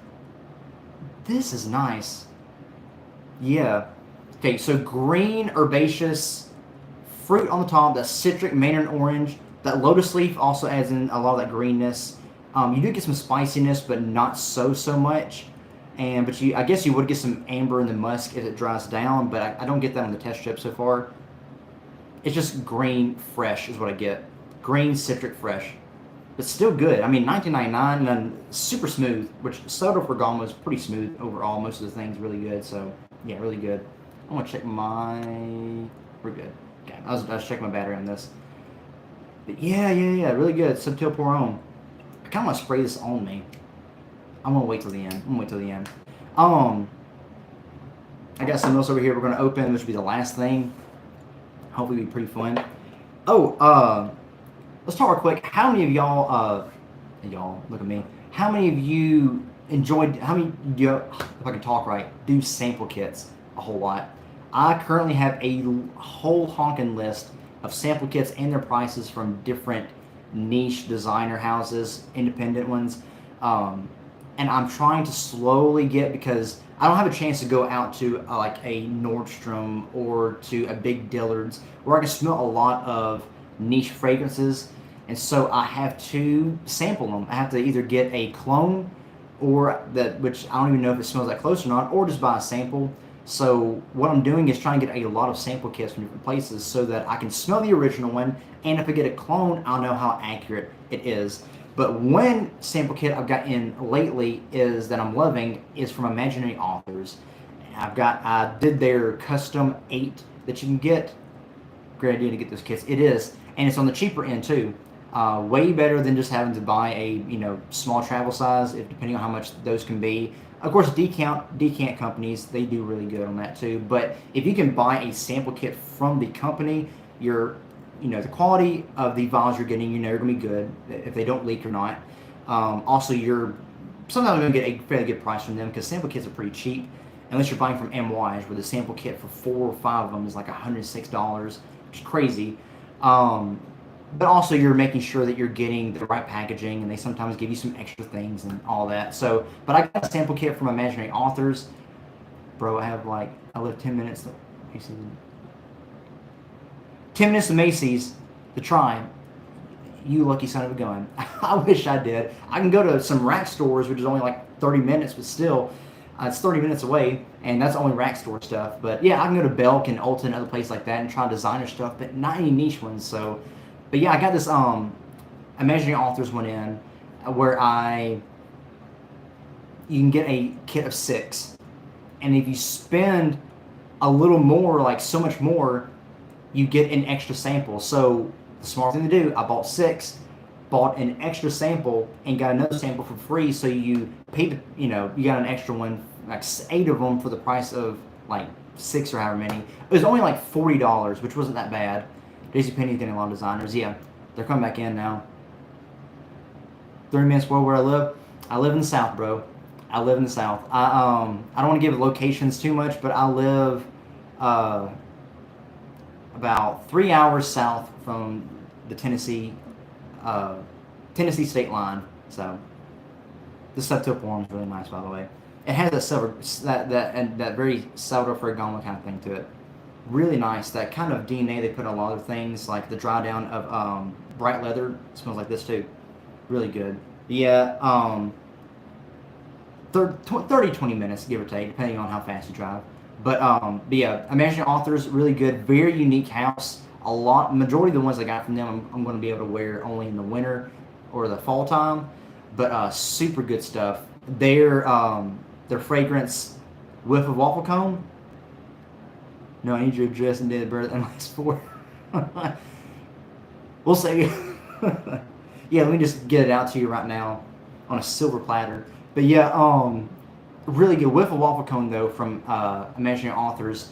This is nice. Yeah. Okay, so green, herbaceous, fruit on the top. That citric, mandarin orange. That lotus leaf also adds in a lot of that greenness. You do get some spiciness, but not so much. But I guess you would get some amber in the musk as it dries down, but I don't get that on the test strip so far. It's just green fresh is what I get. Green citric fresh. But still good. I mean, $19.99 and then super smooth, which Sourdough Ferragamo is pretty smooth overall. Most of the things really good. So, yeah, really good. I want to check my... We're good. Okay, I was checking my battery on this. But yeah, really good. Subtil Pour Homme. I kind of want to spray this on me. I'm going to wait till the end. I got something else over here we're going to open, which will be the last thing. Hopefully it'll be pretty fun. Let's talk real quick. How many of y'all, look at me. How many of you enjoyed, if I can talk right, do sample kits a whole lot? I currently have a whole honking list of sample kits and their prices from different niche designer houses, independent ones. And I'm trying to slowly get, because I don't have a chance to go out to like a Nordstrom or to a big Dillard's where I can smell a lot of niche fragrances. And so I have to sample them. I have to either get a clone or that, which I don't even know if it smells that close or not, or just buy a sample. So what I'm doing is trying to get a lot of sample kits from different places so that I can smell the original one, and if I get a clone, I'll know how accurate it is. But one sample kit I've got in lately is that I'm loving is from Imaginary Authors. I did their custom 8 that you can get. Great idea to get those kits. It is, and it's on the cheaper end too. Way better than just having to buy a small travel size, if depending on how much those can be. Of course, decant companies, they do really good on that too. But if you can buy a sample kit from the company, the quality of the vials you're getting, they're going to be good if they don't leak or not. Also, you're sometimes going to get a fairly good price from them because sample kits are pretty cheap, unless you're buying from MYs, where the sample kit for 4 or 5 of them is like $106, which is crazy. But also you're making sure that you're getting the right packaging, and they sometimes give you some extra things and all that. So, but I got a sample kit from Imaginary Authors. Bro, I live 10 minutes to Macy's. 10 minutes to Macy's to try. You lucky son of a gun. I wish I did. I can go to some rack stores, which is only like 30 minutes, but still, it's 30 minutes away, and that's only rack store stuff. But yeah, I can go to Belk and Ulta and other places like that and try designer stuff, but not any niche ones. So, but yeah, I got this Imaginary Authors one in where you can get a kit of 6, and if you spend a little more, like so much more, you get an extra sample. So the smart thing to do, I bought 6, bought an extra sample, and got another sample for free. So you paid, you got an extra one, like 8 of them for the price of like 6 or however many. It was only like $40, which wasn't that bad. JCPenney's getting a lot of designers. Yeah, they're coming back in now. 30 minutes where I live. I live in the South, bro. I live in the South. I don't want to give locations too much, but I live about 3 hours south from the Tennessee state line. So the Septil Forum is really nice, by the way. It has that very Salvador Ferragamo kind of thing to it. Really nice. That kind of DNA they put in a lot of things, like the dry down of bright leather. It smells like this too. Really good. Yeah. 30-20 minutes, give or take, depending on how fast you drive. But yeah, Imaginary Authors, really good, very unique house. Majority of the ones I got from them, I'm going to be able to wear only in the winter or the fall time. But super good stuff. Their fragrance, Whiff of Waffle Cone. No, I need your address and date of birth and last 4. We'll say, yeah. Let me just get it out to you right now on a silver platter. But yeah, really good. Whiff of Waffle Cone though from Imaginary Authors,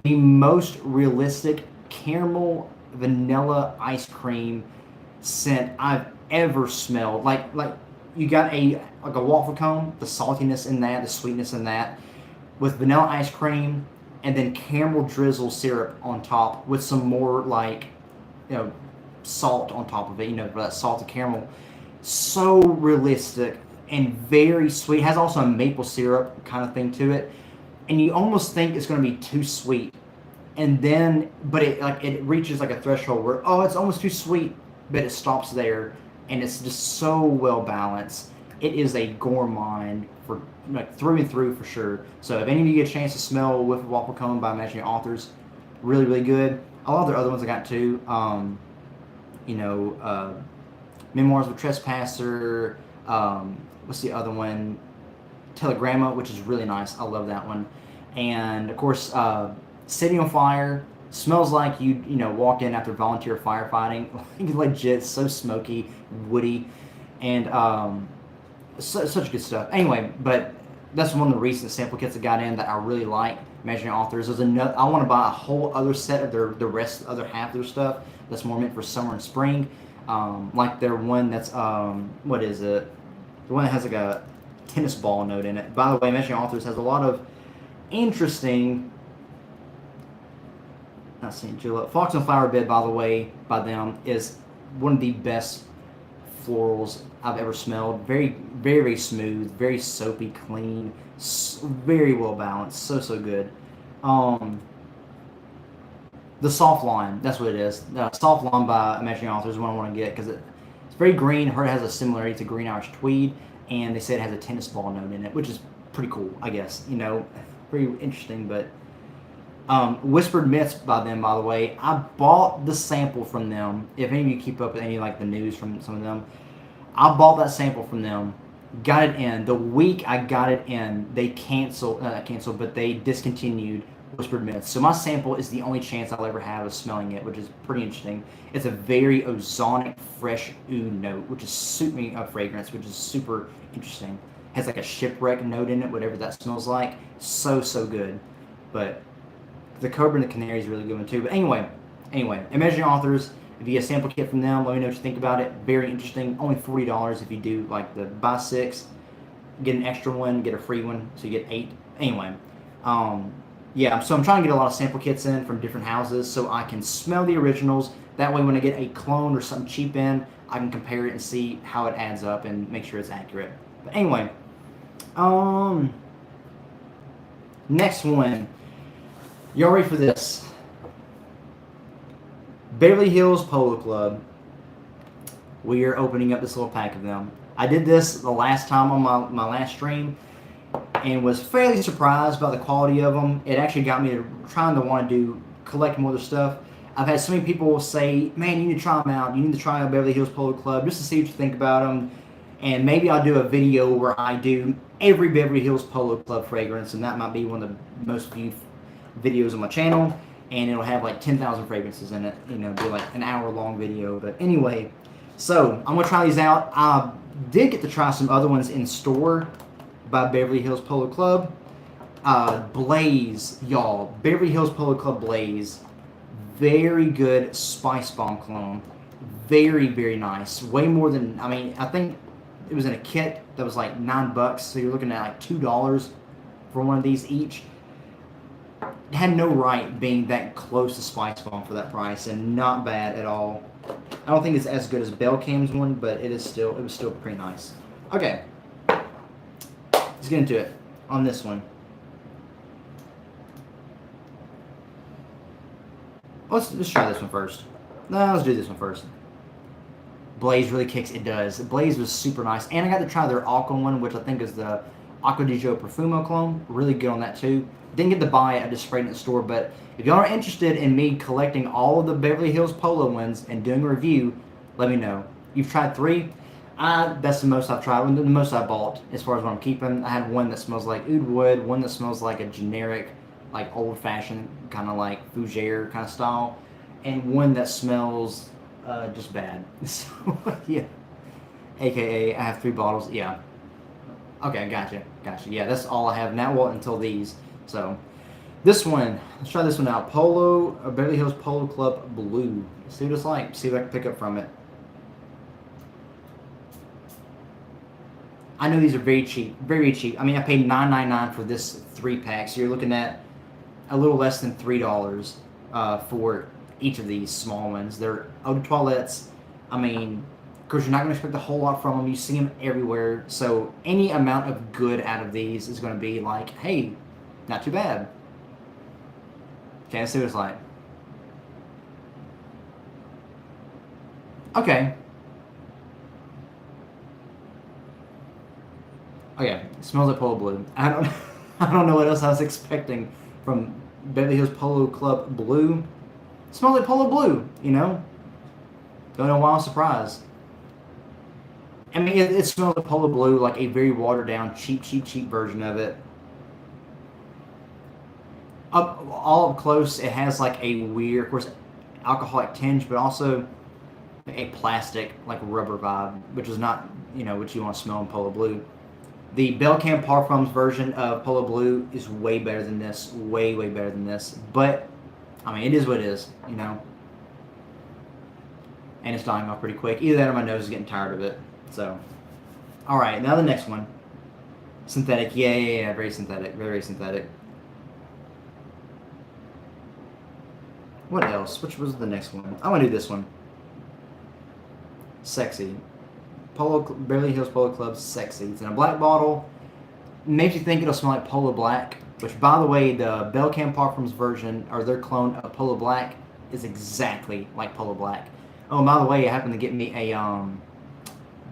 the most realistic caramel vanilla ice cream scent I've ever smelled. Like you got a waffle cone, the saltiness in that, the sweetness in that, with vanilla ice cream, and then caramel drizzle syrup on top with some more salt on top of it. For that salted caramel. So realistic and very sweet. It has also a maple syrup kind of thing to it, and you almost think it's going to be too sweet, and then but it reaches like a threshold where it's almost too sweet, but it stops there, and it's just so well balanced. It is a gourmand for through and through for sure. So if any of you get a chance to smell Whiff of Waffle Cone by Imaginary Authors, really really good. A lot of their other ones I got too. Memoirs of a Trespasser. What's the other one? Telegramma, which is really nice. I love that one. And of course, City on Fire. Smells like you walked in after volunteer firefighting. Legit, so smoky, woody, and such good stuff. Anyway, but that's one of the recent sample kits I got in that I really like. Imaginary Authors. There's another. I want to buy a whole other set of the other half of their stuff that's more meant for summer and spring. Like their one that's what is it? The one that has like a tennis ball note in it. By the way, Imaginary Authors has a lot of interesting. Not St. Julep. Fox and Flower Bed, by the way, by them is one of the best florals I've ever smelled. Very, very, very smooth, very soapy, clean, very well balanced, so good. The Soft Line, that's what it is. Soft Line by Imaginary Authors is what I want to get because it's very green. Heard it has a similarity to Green Irish Tweed, and they said it has a tennis ball note in it, which is pretty cool, I guess. Pretty interesting, but. Whispered Myths by them, by the way. I bought the sample from them. If any of you keep up with any the news from some of them, I bought that sample from them. Got it in. The week I got it in, they not canceled, but they discontinued Whispered Myth. So my sample is the only chance I'll ever have of smelling it, which is pretty interesting. It's a very ozonic, fresh oud note, which is fragrance, which is super interesting. Has like a shipwreck note in it, whatever that smells like. So good. But the Cobra and the Canary is really good one too. But anyway, Imaginary Authors. If you get a sample kit from them, let me know what you think about it. Very interesting. Only $40 if you do like the buy 6, get an extra one, get a free one, so you get 8. Anyway, yeah, so I'm trying to get a lot of sample kits in from different houses so I can smell the originals. That way when I get a clone or something cheap in, I can compare it and see how it adds up and make sure it's accurate. But anyway, next one. Y'all ready for this? Beverly Hills Polo Club. We are opening up this little pack of them. I did this the last time on my last stream and was fairly surprised by the quality of them. It actually got me trying to want to collect more of their stuff. I've had so many people say, man, you need to try them out. You need to try out Beverly Hills Polo Club just to see what you think about them. And maybe I'll do a video where I do every Beverly Hills Polo Club fragrance, and that might be one of the most viewed videos on my channel. And it'll have like 10,000 fragrances in it. You know, be like an hour-long video. But anyway, so I'm going to try these out. I did get to try some other ones in store by Beverly Hills Polo Club. Blaze, y'all. Beverly Hills Polo Club Blaze. Very good Spice Bomb clone. Very nice. Way more than, I mean, I think it was in a kit that was like $9. So you're looking at like $2 for one of these each. It had no right being that close to Spice Bomb for that price, and not bad at all. I don't think it's as good as Belcam's one, but it was still pretty nice. Okay. Let's get into it on this one. Let's try this one first. No, let's do this one first. Blaze really kicks. It does. Blaze was super nice. And I got to try their Aqua one, which I think is the Acqua di Gio Profumo clone. Really good on that too. Didn't get to buy it. I just sprayed it in the store. But if y'all are interested in me collecting all of the Beverly Hills Polo ones and doing a review, let me know. You've tried 3? That's the most I've tried. The most I bought as far as what I'm keeping. I had one that smells like oud wood, one that smells like a generic, like old-fashioned, kind of like fougere kind of style, and one that smells just bad. So, yeah. AKA, I have 3 bottles. Yeah. Okay, gotcha. Yeah, that's all I have now until these. So, this one, let's try this one out. Beverly Hills Polo Club Blue. See what it's like. See what I can pick up from it. I know these are very cheap. Very cheap. I mean, I paid $9.99 for this 3-pack. So you're looking at a little less than $3 for each of these small ones. They're eau de toilettes. I mean, of course, you're not going to expect a whole lot from them. You see them everywhere. So any amount of good out of these is going to be like, hey, not too bad. Okay, let's see what it's like. Okay. Okay, it smells like Polo Blue. I don't know what else I was expecting from Beverly Hills Polo Club Blue. It smells like Polo Blue, you know? Don't know why I'm surprised. I mean, it smells like Polo Blue, like a very watered down, cheap version of it. All up close, it has like a weird, of course, alcoholic tinge, but also a plastic, like rubber vibe, which is not, you know, what you want to smell in Polo Blue. The Belcam Parfums version of Polo Blue is way better than this. Way better than this. But, I mean, it is what it is, you know. And it's dying off pretty quick. Either that or my nose is getting tired of it. So, alright, now the next one. Synthetic. Yeah. Very synthetic. Very synthetic. What else? Which was the next one? I want to do this one. Sexy. Beverly Hills Polo Club Sexy. It's in a black bottle. Makes you think it'll smell like Polo Black, which, by the way, the Belcam Parfums version, or their clone of Polo Black, is exactly like Polo Black. Oh, and by the way, I happened to get me a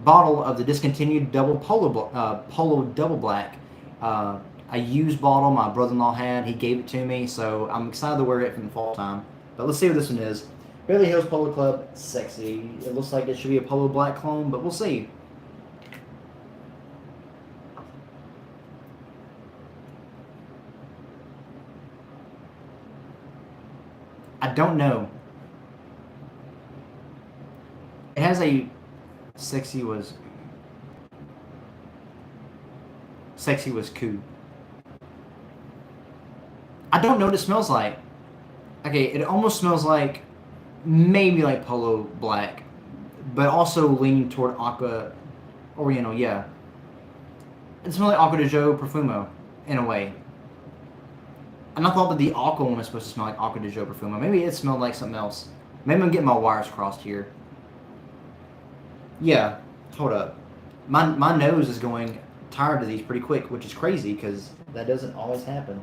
bottle of the discontinued Polo Double Black. A used bottle my brother-in-law had. He gave it to me, so I'm excited to wear it from the fall time. But let's see what this one is. Beverly Hills Polo Club Sexy. It looks like it should be a Polo Black clone, but we'll see. don't know. It has a sexy was cool. I don't know what it smells like. Okay, it almost smells like maybe like Polo Black, but also leaning toward Aqua Oriental. Yeah, it smells like Aqua de Joe Profumo in a way. And I thought that the Aqua one was supposed to smell like Aqua de Joe Profumo. Maybe it smelled like something else. Maybe I'm getting my wires crossed here. Yeah, hold up. My nose is going tired of these pretty quick, which is crazy because that doesn't always happen.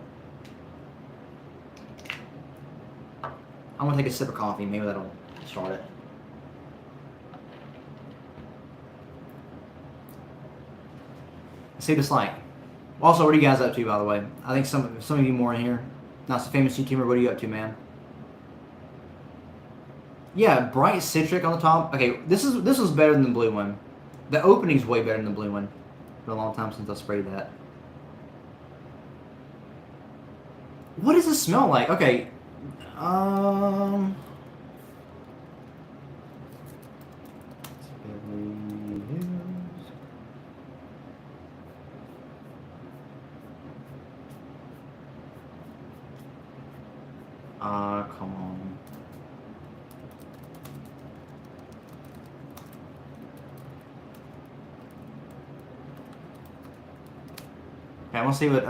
I'm gonna take a sip of coffee. Maybe that'll start it. See what it's like. Also, what are you guys up to, by the way? I think some of you more in here. Not so famous YouTuber. What are you up to, man? Yeah, bright citric on the top. Okay, this was better than the blue one. The opening's way better than the blue one. It's been a long time since I sprayed that. What does this smell like? Okay. Come on. Okay, I want to see what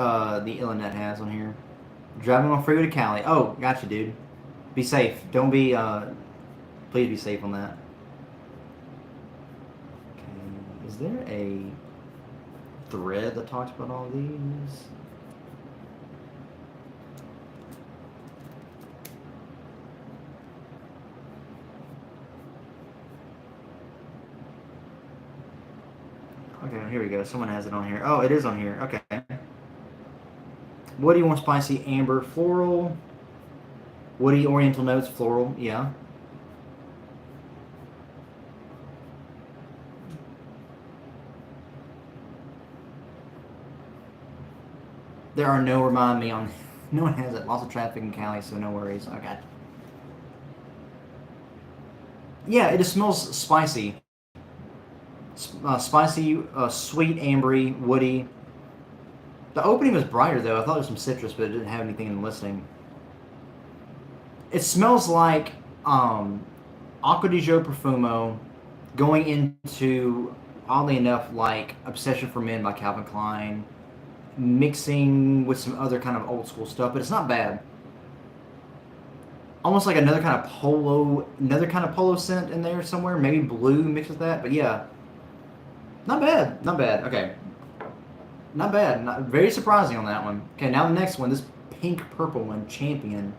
the Illinois has on here. Driving on freeway to Cali. Oh, gotcha, dude. Be safe. Don't be, please be safe on that. Okay, is there a thread that talks about all these? Okay, here we go. Someone has it on here. Oh, it is on here. Okay. Woody, warm, spicy, amber, floral. Woody, oriental notes, floral. Yeah. There are no remind me on. No one has it. Lots of traffic in Cali, so no worries. Okay. Yeah, it just smells spicy. Spicy, sweet, ambery, woody. The opening was brighter though. I thought it was some citrus, but it didn't have anything in the listing. It smells like Acqua di Gio Profumo going into, oddly enough, like Obsession for Men by Calvin Klein, mixing with some other kind of old school stuff, but it's not bad. Almost like another kind of polo scent in there somewhere. Maybe blue mixed with that, but yeah. Not bad. Not bad. Okay. Not bad. Not very surprising on that one. Okay, now the next one. This pink purple one. Champion.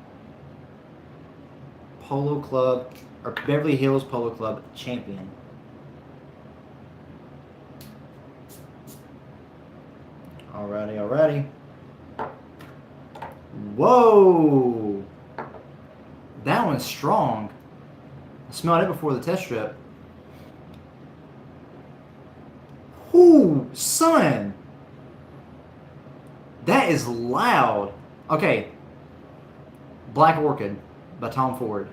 Polo Club. Or Beverly Hills Polo Club Champion. Alrighty, alrighty. Whoa! That one's strong. I smelled it before the test strip. Ooh, son! That is loud. Okay. Black Orchid by Tom Ford.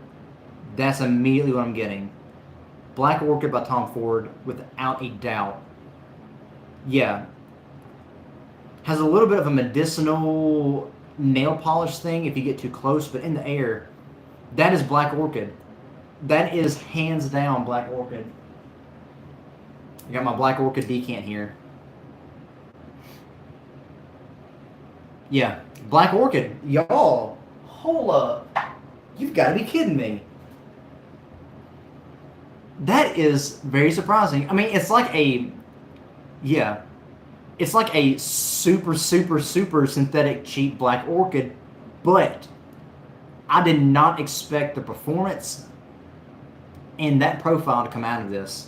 That's immediately what I'm getting. Black Orchid by Tom Ford, without a doubt. Yeah. Has a little bit of a medicinal nail polish thing if you get too close, but in the air, that is Black Orchid. That is hands down Black Orchid. I got my Black Orchid decant here. Yeah, Black Orchid. Y'all, hold up. You've got to be kidding me. That is very surprising. I mean, it's like a, yeah, it's like a super, super, super synthetic cheap Black Orchid, but I did not expect the performance and that profile to come out of this.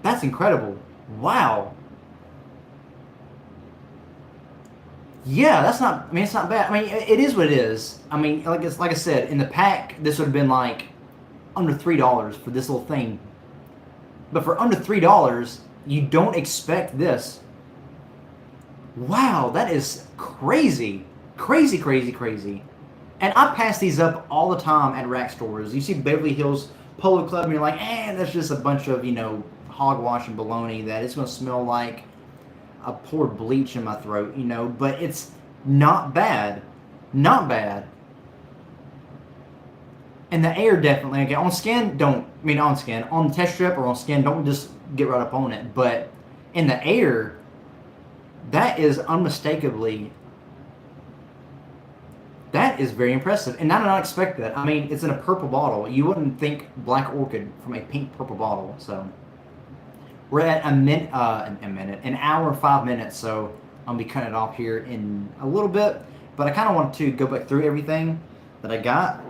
That's incredible. Wow. Yeah, that's not, I mean, it's not bad. I mean, it is what it is. I mean, like I said, in the pack, this would have been like under $3 for this little thing. But for under $3, you don't expect this. Wow, that is crazy. Crazy, crazy, crazy. And I pass these up all the time at rack stores. You see Beverly Hills Polo Club, and you're like, that's just a bunch of, hogwash and baloney that it's going to smell like I poured bleach in my throat, But it's not bad. Not bad. And the air definitely, okay, on skin, on the test strip or on skin, don't just get right up on it. But in the air, that is unmistakably, that is very impressive. And I did not expect that. I mean, it's in a purple bottle. You wouldn't think Black Orchid from a pink purple bottle. So we're at an hour and 5 minutes. So I'll be cutting it off here in a little bit. But I kind of want to go back through everything that I got.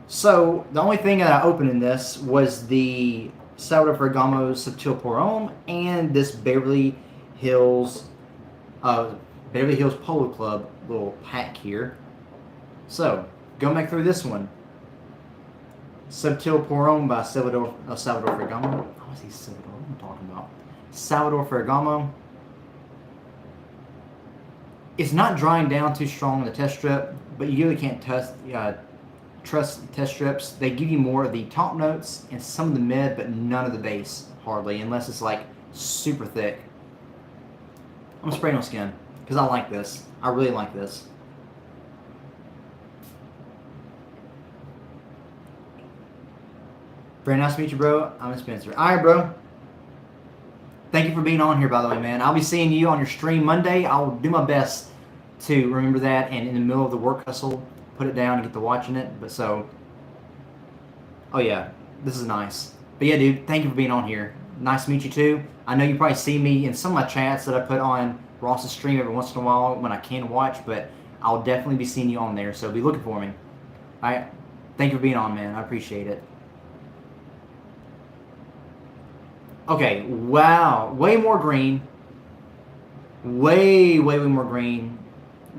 So the only thing that I opened in this was the Salvador Ferragamo Subtil Pour Homme and this Beverly Hills Polo Club little pack here. So going back through this one, Subtil Pour Homme by Salvador Ferragamo. I want to see Salvador. What am I talking about? Salvador Ferragamo. It's not drying down too strong in the test strip, but you really can't trust test strips. They give you more of the top notes and some of the mid, but none of the base, hardly, unless it's like super thick. I'm gonna spray it on skin because I like this. I really like this. Very nice to meet you, bro. I'm Spencer. All right, bro. Thank you for being on here, by the way, man. I'll be seeing you on your stream Monday. I'll do my best to remember that, and in the middle of the work hustle, put it down and get to watching it. But so, oh yeah, this is nice. But yeah, dude, thank you for being on here. Nice to meet you too. I know you probably see me in some of my chats that I put on Ross's stream every once in a while when I can watch, but I'll definitely be seeing you on there, so be looking for me. All right, thank you for being on, man. I appreciate it. Okay, wow, way more green. Way more green.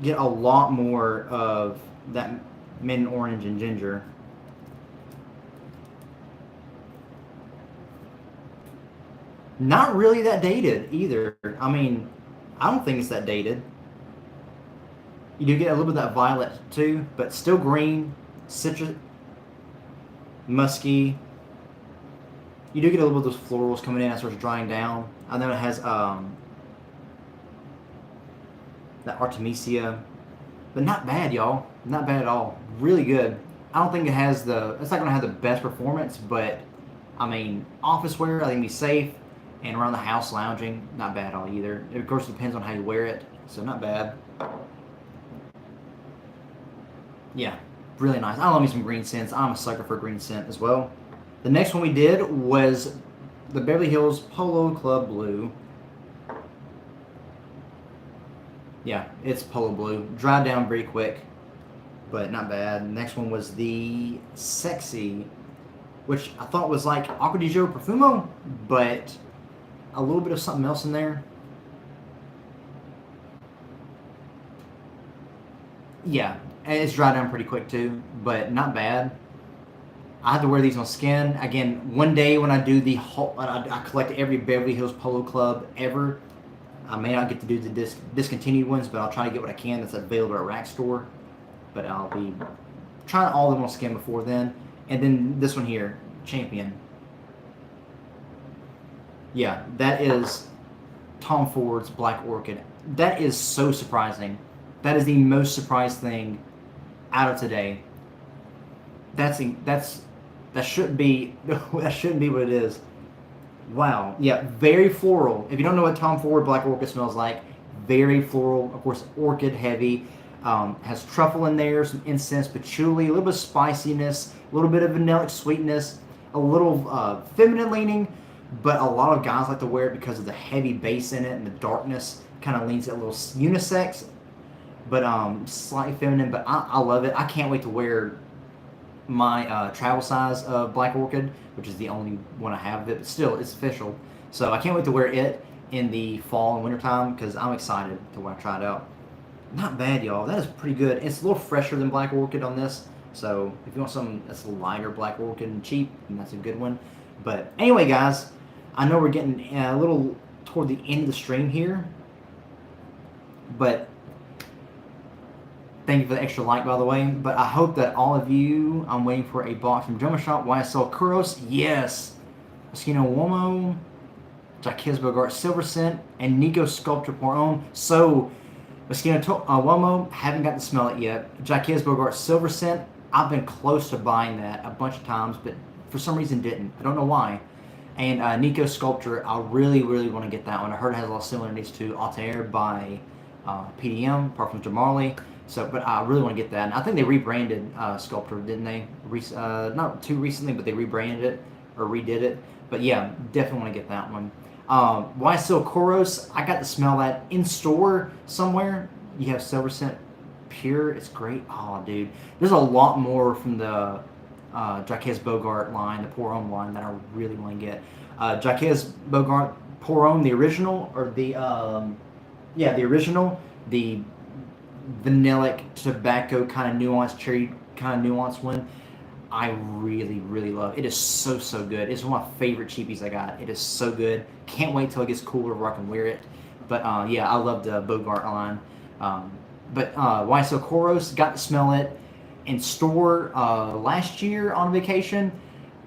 Get a lot more of that mint orange and ginger. Not really that dated either. I mean, I don't think it's that dated. You do get a little bit of that violet too, but still green, citrus, musky. You do get a little bit of those florals coming in as it starts drying down. I know it has that Artemisia, but not bad, y'all. Not bad at all. Really good. I don't think it has it's not going to have the best performance, but I mean, office wear, I think it'd be safe, and around the house lounging, not bad at all either. It, of course, depends on how you wear it, so not bad. Yeah, really nice. I love me some green scents. I'm a sucker for green scent as well. The next one we did was the Beverly Hills Polo Club Blue. Yeah, it's Polo Blue. Dried down very quick, but not bad. The next one was the Sexy, which I thought was like Acqua di Gio Profumo, but a little bit of something else in there. Yeah, it's dried down pretty quick too, but not bad. I have to wear these on skin. Again, one day when I do the whole, I collect every Beverly Hills Polo Club ever. I may not get to do the discontinued ones, but I'll try to get what I can that's available at a rack store. But I'll be trying all of them on skin before then. And then this one here, Champion. Yeah, that is Tom Ford's Black Orchid. That is so surprising. That is the most surprised thing out of today. That shouldn't be what it is. Wow. Yeah, very floral. If you don't know what Tom Ford Black Orchid smells like, very floral. Of course, orchid heavy. Has truffle in there, some incense, patchouli, a little bit of spiciness, a little bit of vanillic sweetness, a little feminine leaning, but a lot of guys like to wear it because of the heavy bass in it and the darkness kind of leans it a little unisex, but slightly feminine. But I love it. I can't wait to wear my travel size of Black Orchid, which is the only one I have of it, but still, it's official. So I can't wait to wear it in the fall and winter time because I'm excited to try it out. Not bad, y'all. That is pretty good. It's a little fresher than Black Orchid on this. So if you want something that's a lighter Black Orchid and cheap, then that's a good one. But anyway, guys, I know we're getting a little toward the end of the stream here. But Thank you for the extra like, by the way. But I hope that all of you, I'm waiting for a box from Jumbo Shop. YSL Kuros, yes. Moschino Womo, Jaquez Bogart Silver Scent, and Nico Sculptor Poron. So, Moschino Womo, haven't got to smell it yet. Jaquez Bogart Silver Scent, I've been close to buying that a bunch of times, but for some reason didn't. I don't know why. And Nico Sculptor, I really, really want to get that one. I heard it has a lot of similarities to Altair by PDM, apart from Jamarley. So, but I really want to get that. And I think they rebranded Sculptor, didn't they? Not too recently, but they rebranded it or redid it. But yeah, definitely want to get that one. YSL Koros, I got to smell that in store somewhere. You have Silver Scent Pure. It's great. Oh, dude. There's a lot more from the Jaquez Bogart line, the Pour Homme line, that I really want to get. Jaquez Bogart Pour Homme, the original, or the the original, the vanillic tobacco kind of nuanced, cherry kind of nuanced one. I really, really love. It is so, so good. It's one of my favorite cheapies I got. It is so good. Can't wait till it gets cooler where I can wear it. But yeah, I love the Bogart line. But YSL Koros, got to smell it in store last year on vacation.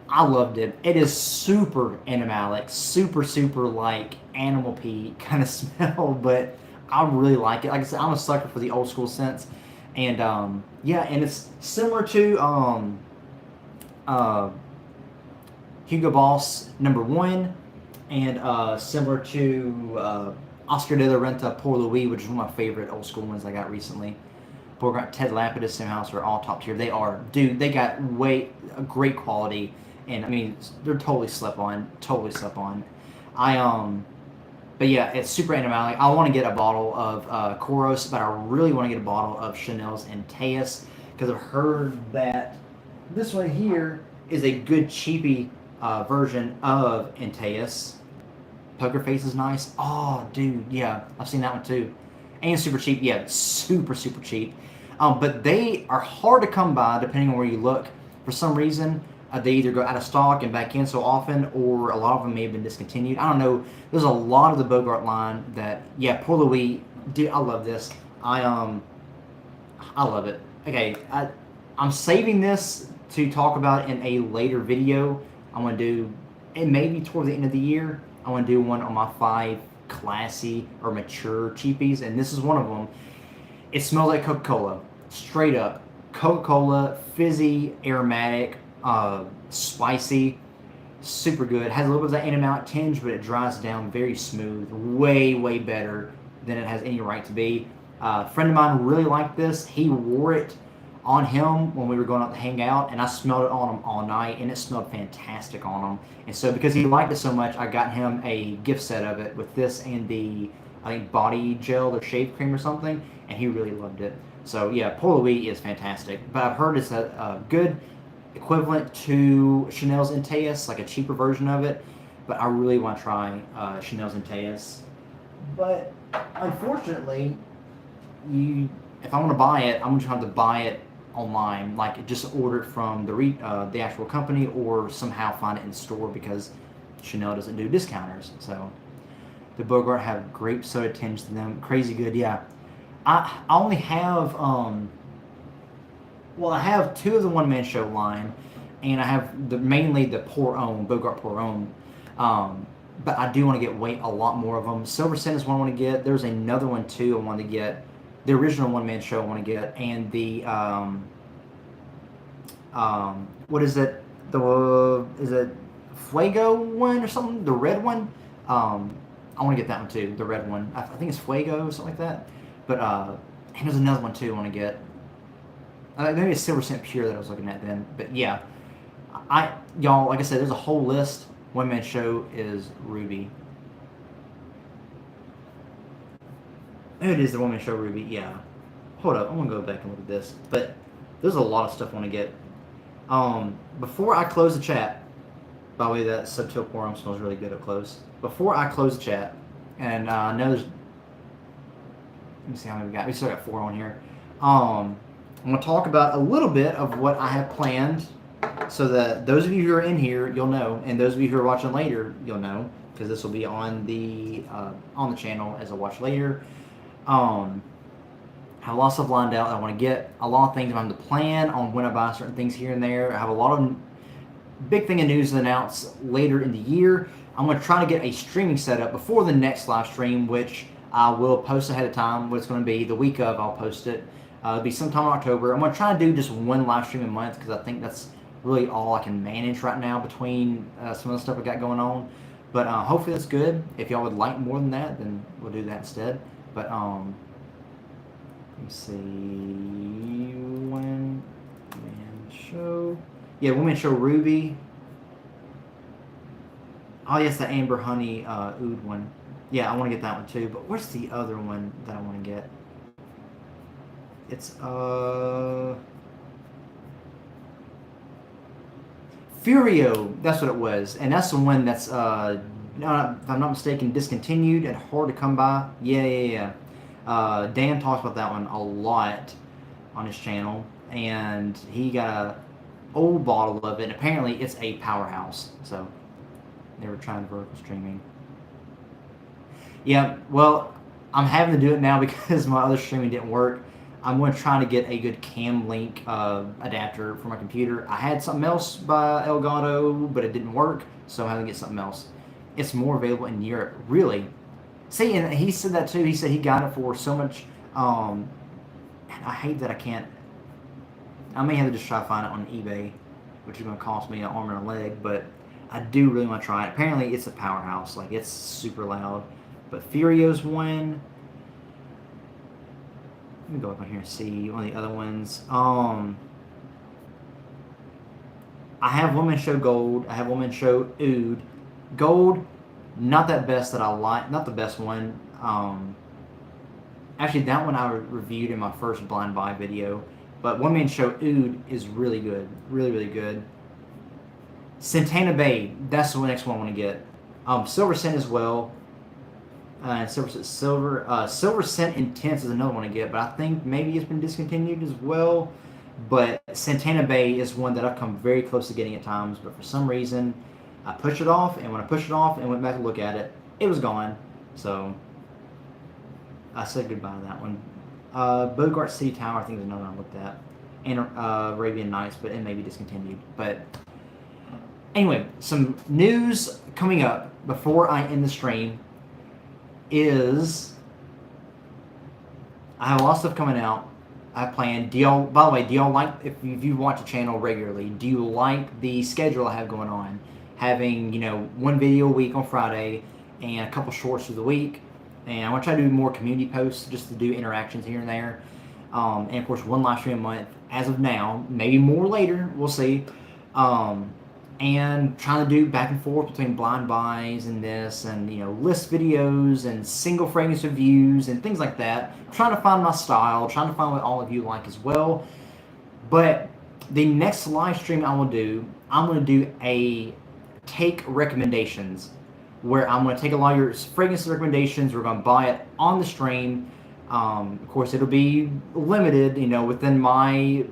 I loved it. It is super animalic, super, super like animal pee kind of smell, but I really like it. Like I said, I'm a sucker for the old school scents. And yeah, and it's similar to Hugo Boss #1, and similar to Oscar de la Renta Pour Louis, which is one of my favorite old school ones I got recently. Beauregard, Ted Lapidus, Sam House are all top tier. They are, dude. They got great quality, and I mean they're totally slept on. But yeah, it's super animalic. I want to get a bottle of Koros, but I really want to get a bottle of Chanel's Antaeus because I've heard that this one here is a good cheapy version of Antaeus. Poker Face is nice. Oh, dude, yeah, I've seen that one too. And super cheap. Yeah, super, super cheap. But they are hard to come by depending on where you look. For some reason, they either go out of stock and back in so often, or a lot of them may have been discontinued. I don't know. There's a lot of the Bogart line that, yeah, Pour Louis, dude, I love this. I love it. Okay, I'm saving this to talk about in a later video. I want to do, and maybe toward the end of the year, I want to do one on my 5 classy or mature cheapies, and this is one of them. It smells like Coca-Cola, straight up. Coca-Cola, fizzy, aromatic, spicy, super good. Has a little bit of that animalic tinge, but it dries down very smooth, way, way better than it has any right to be. A friend of mine really liked this. He wore it on him when we were going out to hang out, and I smelled it on him all night, and it smelled fantastic on him. And so because he liked it so much, I got him a gift set of it with this and the, I think, body gel or shave cream or something, and he really loved it. So yeah, Pour Louis is fantastic, but I've heard it's a good equivalent to Chanel's Antaeus, like a cheaper version of it, but I really want to try Chanel's Antaeus. But unfortunately, if I want to buy it, I'm going to have to buy it online, like just order it from the actual company, or somehow find it in store because Chanel doesn't do discounters. So the Bogart have grape soda tinge to them, crazy good. Yeah, I only have I have 2 of the One Man Show line, and I have mainly the Pour Homme, Bogart Pour Homme. But I do want to get a lot more of them. Silver Scent is one I want to get. There's another one too I want to get. The original One Man Show I want to get, and the what is it? Is it Fuego one or something? The red one. I want to get that one too. The red one. I think it's Fuego or something like that. But and there's another one too I want to get. Maybe it's Silver Scent Pure that I was looking at then. But yeah, y'all, like I said, there's a whole list. One Man Show is Ruby. There it is, the One Man Show Ruby. Yeah. Hold up, I'm gonna go back and look at this. But there's a lot of stuff I want to get. Before I close the chat, by the way, that Subtil Pour Homme smells really good up close. Before I close the chat, and I know there's, let me see how many we got. We still got 4 on here. I'm going to talk about a little bit of what I have planned, so that those of you who are in here, you'll know, and those of you who are watching later, you'll know, because this will be on the channel as a watch later. How have a lot of stuff lined out. I want to get a lot of things. I'm to plan on when I buy certain things here and there. I have a lot of big thing of news to announce later in the year. I'm going to try to get a streaming setup before the next live stream, which I will post ahead of time what it's going to be. The week of, I'll post it. It'll be sometime in October. I'm going to try to do just one live stream a month because I think that's really all I can manage right now between some of the stuff I got going on. But hopefully that's good. If y'all would like more than that, then we'll do that instead. But let me see. One man show. Yeah, woman show Ruby. Oh yes, the Amber Honey Oud one. Yeah, I want to get that one too. But where's the other one that I want to get? It's Furio. That's what it was, and that's the one that's if I'm not mistaken, discontinued and hard to come by. Yeah. Dan talks about that one a lot on his channel, and he got a old bottle of it, and apparently it's a powerhouse. So they were trying vertical streaming. Yeah, well, I'm having to do it now because my other streaming didn't work. I'm going to try to get a good cam link adapter for my computer. I had something else by Elgato, but it didn't work, so I'm having to get something else. It's more available in Europe, really. See, and he said that too. He said he got it for so much. I hate that I can't. I may have to just try to find it on eBay, which is going to cost me an arm and a leg, but I do really want to try it. Apparently, it's a powerhouse. Like, it's super loud. But Furio's one. Let me go up on here and see one of the other ones. I have Woman Show Gold. I have Woman Show Oud. Gold, not that best that I like. Not the best one. Actually, that one I reviewed in my first blind buy video. But One Man Show Oud is really good. Really, really good. Santana Bay, that's the next one I want to get. Silver Scent as well. Silver Scent Intense is another one to get, but I think maybe it's been discontinued as well. But Santana Bay is one that I've come very close to getting at times, but for some reason I pushed it off, and when I pushed it off and went back to look at it, it was gone. So I said goodbye to that one. Bogart City Tower, I think is another one I looked at. And Arabian Nights, but it may be discontinued. But anyway, some news coming up before I end the stream is I have a lot of stuff coming out. I plan. By the way, do y'all like, if you watch the channel regularly, do you like the schedule I have going on? Having, one video a week on Friday and a couple shorts through the week. And I want to try to do more community posts just to do interactions here and there. And of course, one live stream a month as of now, maybe more later, we'll see. And trying to do back and forth between blind buys and this, and list videos and single fragrance reviews and things like that. Trying to find my style, trying to find what all of you like as well. But the next live stream I'm going to do a take recommendations, where I'm going to take a lot of your fragrance recommendations. We're going to buy it on the stream. Of course, it'll be limited, within my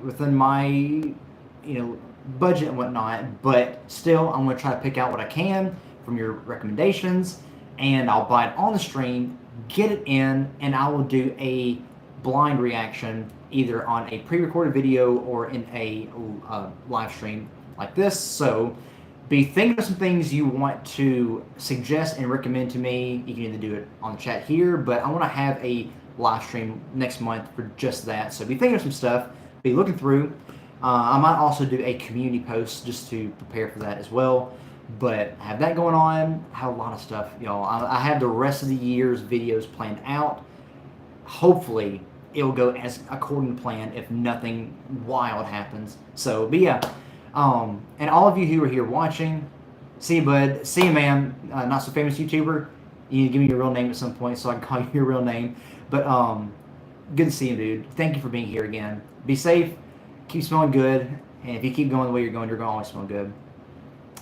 budget and whatnot, but still I'm going to try to pick out what I can from your recommendations, and I'll buy it on the stream, get it in, and I will do a blind reaction either on a pre-recorded video or in a live stream like this. So be thinking of some things you want to suggest and recommend to me. You can either do it on the chat here, but I want to have a live stream next month for just that. So be thinking of some stuff, be looking through. I might also do a community post just to prepare for that as well. But I have that going on. I have a lot of stuff, y'all. I have the rest of the year's videos planned out. Hopefully, it'll go as according to plan if nothing wild happens. So, but yeah. And all of you who are here watching, see you, bud. See you, man. Not so famous YouTuber. You need to give me your real name at some point so I can call you your real name. But good to see you, dude. Thank you for being here again. Be safe. Keep smelling good, and if you keep going the way you're going to always smell good.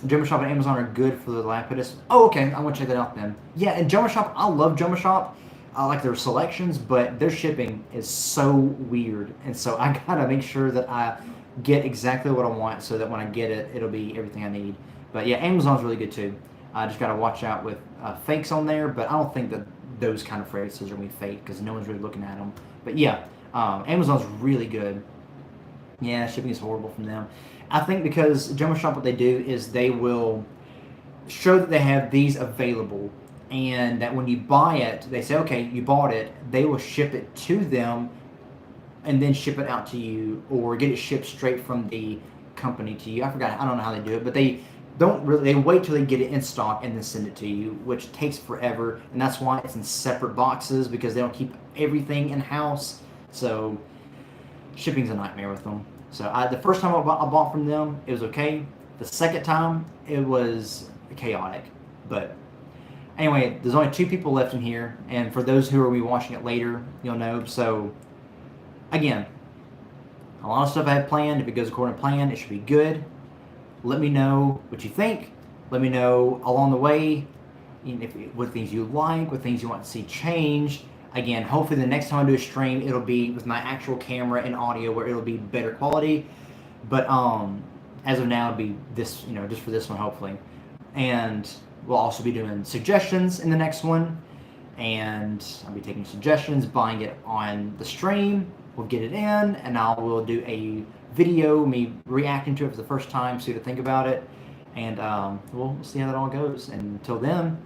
Jumbo Shop and Amazon are good for the lapidus. Oh, okay, I'm going to check that out then. Yeah, and Jumbo Shop, I love Jumbo Shop. I like their selections, but their shipping is so weird, and so I got to make sure that I get exactly what I want so that when I get it, it'll be everything I need. But yeah, Amazon's really good too. I just got to watch out with fakes on there, but I don't think that those kind of fragrances are going to be fake because no one's really looking at them. But yeah, Amazon's really good. Yeah, shipping is horrible from them. I think because Jumbo Shop, what they do is they will show that they have these available, and that when you buy it, they say, okay, you bought it. They will ship it to them, and then ship it out to you, or get it shipped straight from the company to you. I forgot. I don't know how they do it, but they don't really. They wait till they get it in stock and then send it to you, which takes forever, and that's why it's in separate boxes because they don't keep everything in house. So shipping's a nightmare with them. So the first time I bought from them, it was okay. The second time, it was chaotic. But anyway, there's only 2 people left in here, and for those who will be watching it later, you'll know. So again, a lot of stuff I have planned. If it goes according to plan, it should be good. Let me know what you think. Let me know along the way, what things you like, what things you want to see changed. Again, hopefully the next time I do a stream, it'll be with my actual camera and audio where it'll be better quality. But as of now, it'll be this, just for this one, hopefully. And we'll also be doing suggestions in the next one. And I'll be taking suggestions, buying it on the stream. We'll get it in, and I will do a video, me reacting to it for the first time, so to think about it. And we'll see how that all goes. And until then,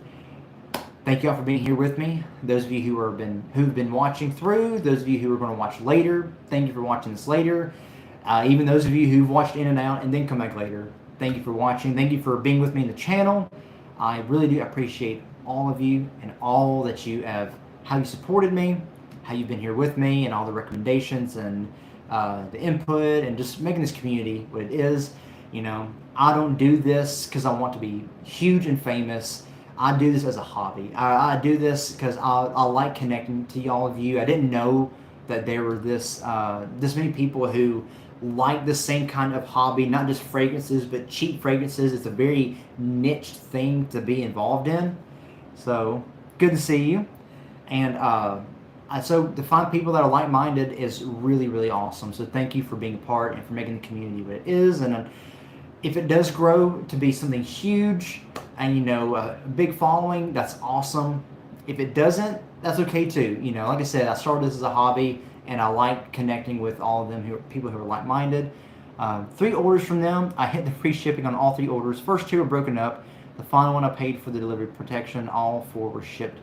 thank you all for being here with me. Those of you who've been watching through, those of you who are going to watch later, thank you for watching this later. Even those of you who've watched in and out and then come back later, thank you for watching. Thank you for being with me in the channel. I really do appreciate all of you and all that you have, how you supported me, how you've been here with me, and all the recommendations and the input, and just making this community what it is. I don't do this because I want to be huge and famous. I do this as a hobby. I do this because I like connecting to all of you. I didn't know that there were this many people who like the same kind of hobby, not just fragrances, but cheap fragrances. It's a very niche thing to be involved in. So good to see you. And so to find people that are like-minded is really, really awesome. So thank you for being a part and for making the community what it is. And if it does grow to be something huge and, a big following, that's awesome. If it doesn't, that's okay too. Like I said, I started this as a hobby, and I like connecting with all of them, people who are like-minded. 3 orders from them. I hit the free shipping on all 3 orders. First 2 are broken up. The final one I paid for the delivery protection. All 4 were shipped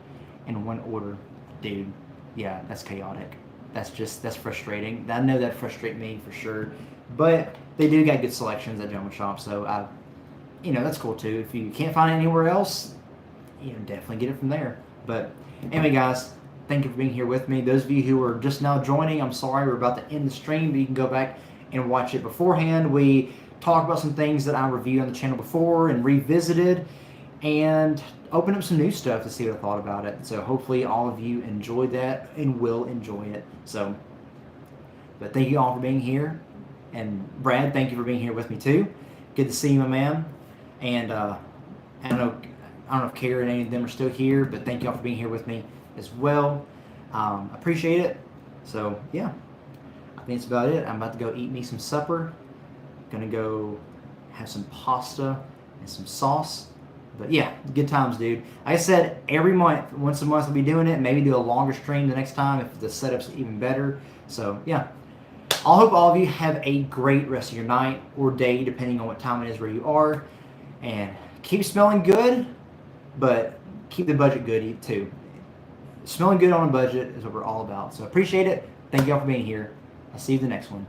in 1 order. Dude, yeah, that's chaotic. That's frustrating. I know that frustrates me for sure. But they do got good selections at Jumbo Shop, so that's cool too. If you can't find it anywhere else, definitely get it from there. But anyway, guys, thank you for being here with me. Those of you who are just now joining, I'm sorry, we're about to end the stream, but you can go back and watch it beforehand. We talked about some things that I reviewed on the channel before and revisited, and open up some new stuff to see what I thought about it. So hopefully all of you enjoyed that and will enjoy it. But thank you all for being here. And Brad, thank you for being here with me too. Good to see you, my man. And I don't know if Kara and any of them are still here, but thank you all for being here with me as well. Appreciate it. So yeah, I think that's about it. I'm about to go eat me some supper. Gonna go have some pasta and some sauce. But yeah, good times, dude. Like I said, every month, once a month we'll be doing it. Maybe do a longer stream the next time if the setup's even better. So yeah, I hope all of you have a great rest of your night or day, depending on what time it is where you are. And keep smelling good, but keep the budget good too. Smelling good on a budget is what we're all about. So appreciate it. Thank you all for being here. I'll see you in the next one.